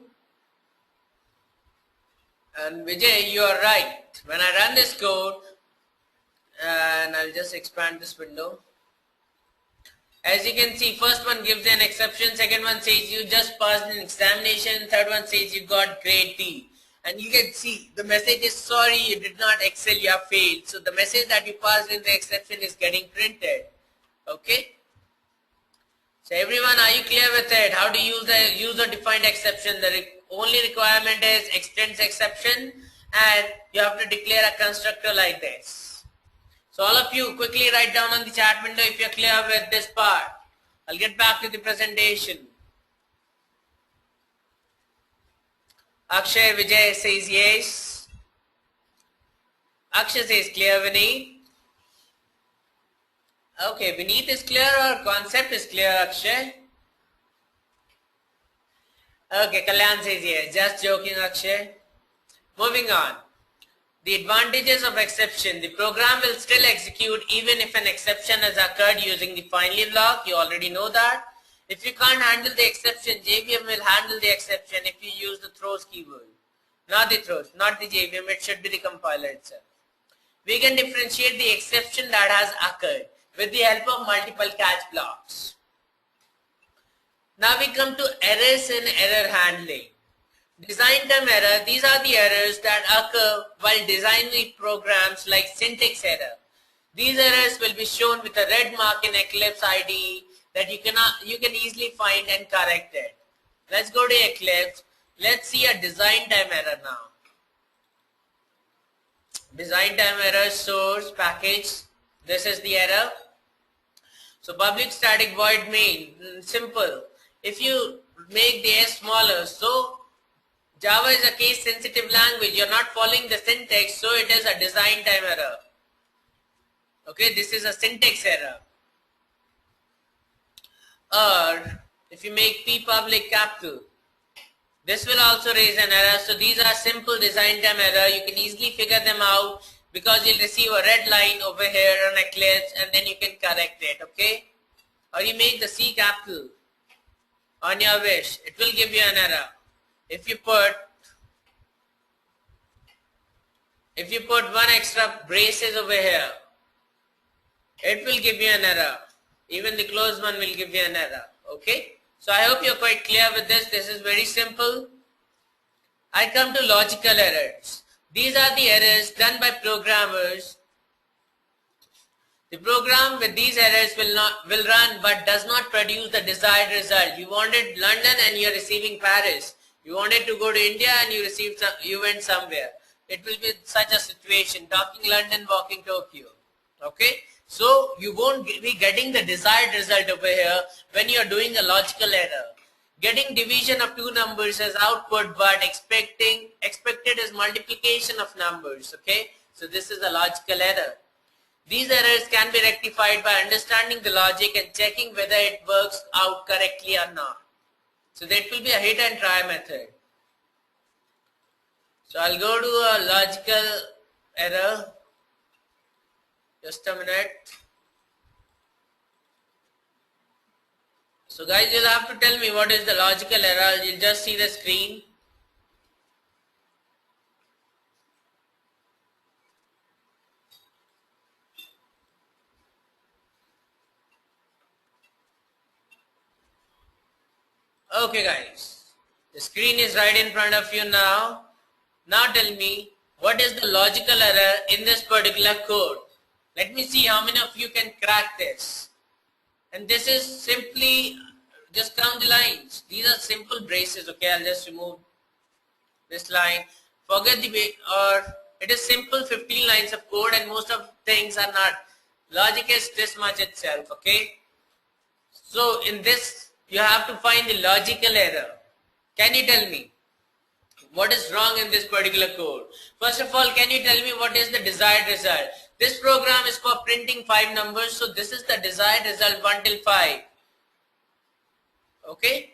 And Vijay, you are right. When I run this code, and I'll just expand this window. As you can see, first one gives an exception, second one says you just passed an examination, third one says you got grade D. And you can see the message is sorry, you did not excel, you have failed. So the message that you passed in the exception is getting printed. Okay? So everyone, are you clear with it? How to use the user defined exception? The only requirement is extends exception, and you have to declare a constructor like this. So all of you quickly write down on the chat window if you're clear with this part. I'll get back to the presentation. Akshay Vijay says yes. Akshay says clear, Vineet. Okay, Vineet is clear or concept is clear, Akshay? Okay, Kalyan says yes. Just joking, Akshay. Moving on. The advantages of exception. The program will still execute even if an exception has occurred using the finally block. You already know that. If you can't handle the exception, JVM will handle the exception if you use the throws keyword. Not the throws, not the JVM, it should be the compiler itself. We can differentiate the exception that has occurred with the help of multiple catch blocks. Now we come to errors in error handling. Design term error, these are the errors that occur while designing programs like syntax error. These errors will be shown with a red mark in Eclipse IDE that you can easily find and correct it. Let's go to Eclipse. Let's see a design time error now. Design time error source package. This is the error. So public static void main, simple. If you make the S smaller, so Java is a case sensitive language, you're not following the syntax, so it is a design time error. Okay, this is a syntax error. or if you make P public capital, this will also raise an error. So these are simple design time error. You can easily figure them out because you'll receive a red line over here on Eclipse and then you can correct it, okay? Or you make the C capital on your wish. It will give you an error. If you put one extra braces over here, it will give you an error. Even the closed one will give you an error, okay? So I hope you're quite clear with this. This is very simple. I come to logical errors. These are the errors done by programmers. The program with these errors will run but does not produce the desired result. You wanted London and you're receiving Paris. You wanted to go to India and you went somewhere. It will be such a situation, talking London, walking Tokyo. Okay? So you won't be getting the desired result over here when you're doing a logical error. Getting division of two numbers as output but expected is multiplication of numbers. Okay? So this is a logical error. These errors can be rectified by understanding the logic and checking whether it works out correctly or not. So that will be a hit and try method. So I'll go to a logical error. Just a minute. So guys, you'll have to tell me what is the logical error. You'll just see the screen. Okay guys, the screen is right in front of you now. Now tell me, what is the logical error in this particular code? Let me see how many of you can crack this. And this is simply, just count the lines. These are simple braces, okay? I'll just remove this line. Forget it is simple 15 lines of code and most of things are not. Logic is this much itself, okay? So in this, you have to find the logical error. Can you tell me what is wrong in this particular code? First of all, can you tell me what is the desired result? This program is for printing 5 numbers, so this is the desired result 1 till 5. Okay?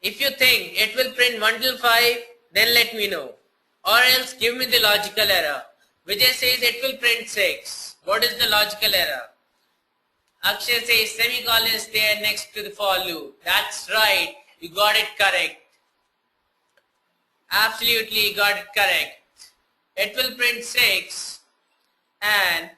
If you think it will print 1 till 5, then let me know. Or else give me the logical error. Vijay says it will print 6. What is the logical error? Akshay says semicolon is there next to the for loop. That's right. You got it correct. Absolutely, you got it correct. It will print 6 and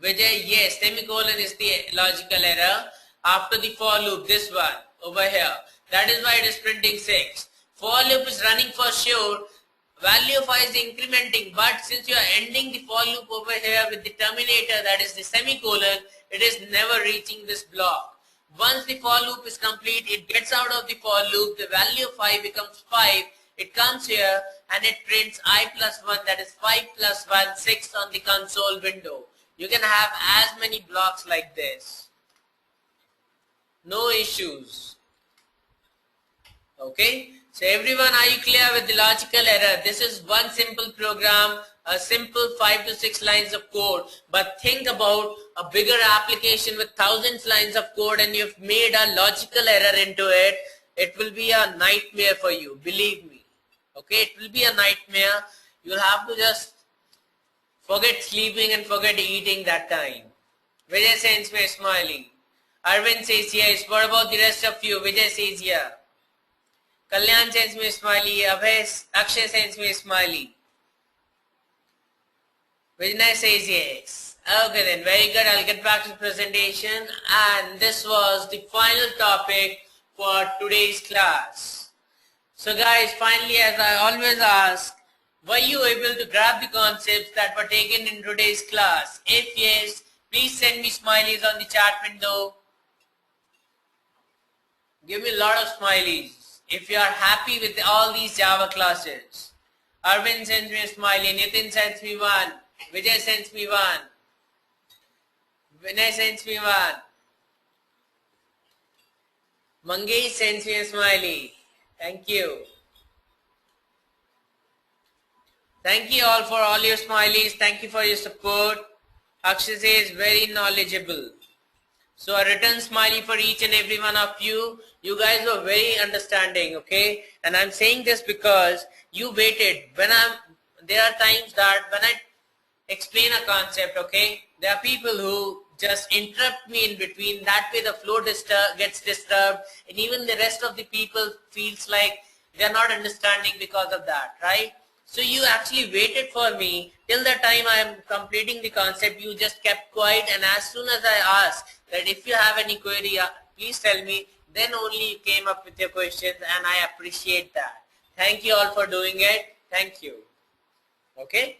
Vijay, yes, semicolon is the logical error after the for loop, this one over here. That is why it is printing 6. For loop is running for sure. Value of I is incrementing, but since you are ending the for loop over here with the terminator, that is the semicolon, it is never reaching this block. Once the for loop is complete, it gets out of the for loop, the value of I becomes 5, it comes here and it prints I plus 1, that is 5 plus 1, 6 on the console window. You can have as many blocks like this. No issues. Okay? So everyone, are you clear with the logical error? This is one simple program, a simple 5 to 6 lines of code. But think about a bigger application with thousands lines of code and you've made a logical error into it. It will be a nightmare for you, believe me. Okay, it will be a nightmare. You'll have to just forget sleeping and forget eating that time. Vijay sends me a smiley. Arvind says yes. What about the rest of you? Vijay says yeah. Kalyan sends me a smiley. Akshay sends me a smiley. Vinay says yes. Okay then, very good. I'll get back to the presentation. And this was the final topic for today's class. So guys, finally, as I always ask, were you able to grab the concepts that were taken in today's class? If yes, please send me smileys on the chat window. Give me a lot of smileys if you are happy with all these Java classes. Arvind sends me a smiley, Nitin sends me one, Vijay sends me one, Vinay sends me one, Mangesh sends me a smiley. Thank you. Thank you all for all your smileys. Thank you for your support. Akshay says very knowledgeable. So a written smiley for each and every one of you. You guys were very understanding, okay? And I'm saying this because you waited. There are times that when I explain a concept, okay, there are people who just interrupt me in between. That way the flow gets disturbed, and even the rest of the people feels like they're not understanding because of that, right? So you actually waited for me till the time I am completing the concept. You just kept quiet, and as soon as I asked that if you have any query, please tell me, then only you came up with your questions, and I appreciate that. Thank you all for doing it. Thank you. Okay.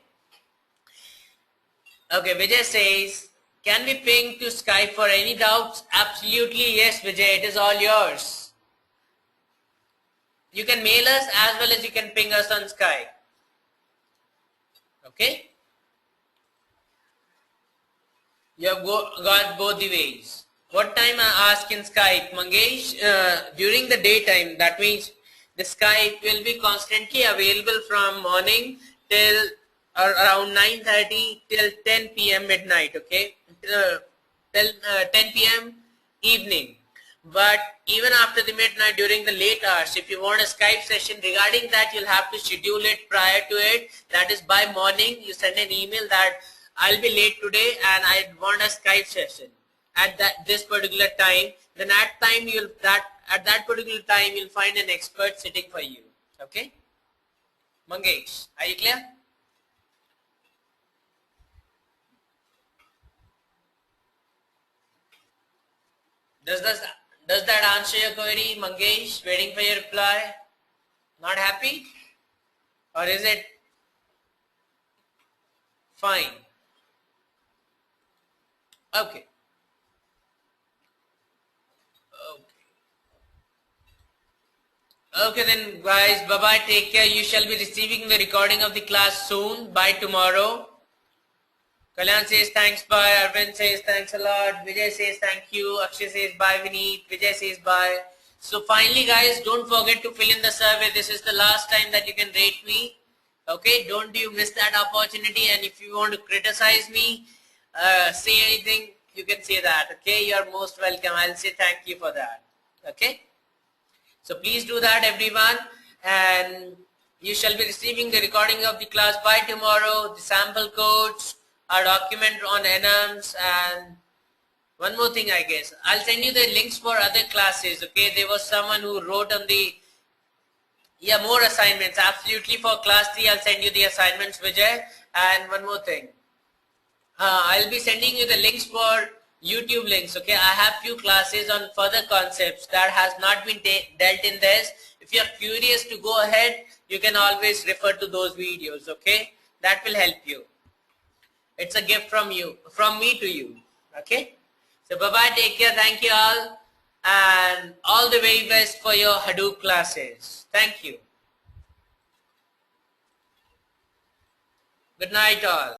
Okay, Vijay says, can we ping to Skype for any doubts? Absolutely yes, Vijay, it is all yours. You can mail us as well as you can ping us on Skype. Okay? You have got both the ways. What time I ask in Skype? Mangesh, during the daytime, that means the Skype will be constantly available from morning till around 9:30 till 10 p.m. midnight, okay? Till 10 p.m. evening. But even after the midnight during the late hours, if you want a Skype session regarding that, you'll have to schedule it prior to it. That is by morning. You send an email that I'll be late today and I want a Skype session at this particular time. Then at that particular time you'll find an expert sitting for you. Okay, Mangesh, are you clear? Does that answer your query, Mangesh? Waiting for your reply. Not happy, or is it fine? Okay. Okay then guys, bye bye, take care. You shall be receiving the recording of the class soon, by tomorrow. Kalyan says thanks, bye. Arvind says thanks a lot. Vijay says thank you. Akshay says bye, Vineet. Vijay says bye. So finally guys, don't forget to fill in the survey. This is the last time that you can rate me. Okay, don't you miss that opportunity. And if you want to criticize me, say anything, you can say that. Okay, you are most welcome. I'll say thank you for that. Okay. So please do that, everyone, and you shall be receiving the recording of the class by tomorrow, the sample codes, our document on enums, and one more thing, I guess. I'll send you the links for other classes, okay? There was someone who wrote on the, more assignments. Absolutely, for class 3, I'll send you the assignments, Vijay. And one more thing. I'll be sending you the links for YouTube links, okay? I have few classes on further concepts that has not been dealt in this. If you are curious to go ahead, you can always refer to those videos, okay? That will help you. It's a gift from me to you, okay? So bye-bye, take care, thank you all, and all the very best for your Hadoop classes. Thank you. Good night all.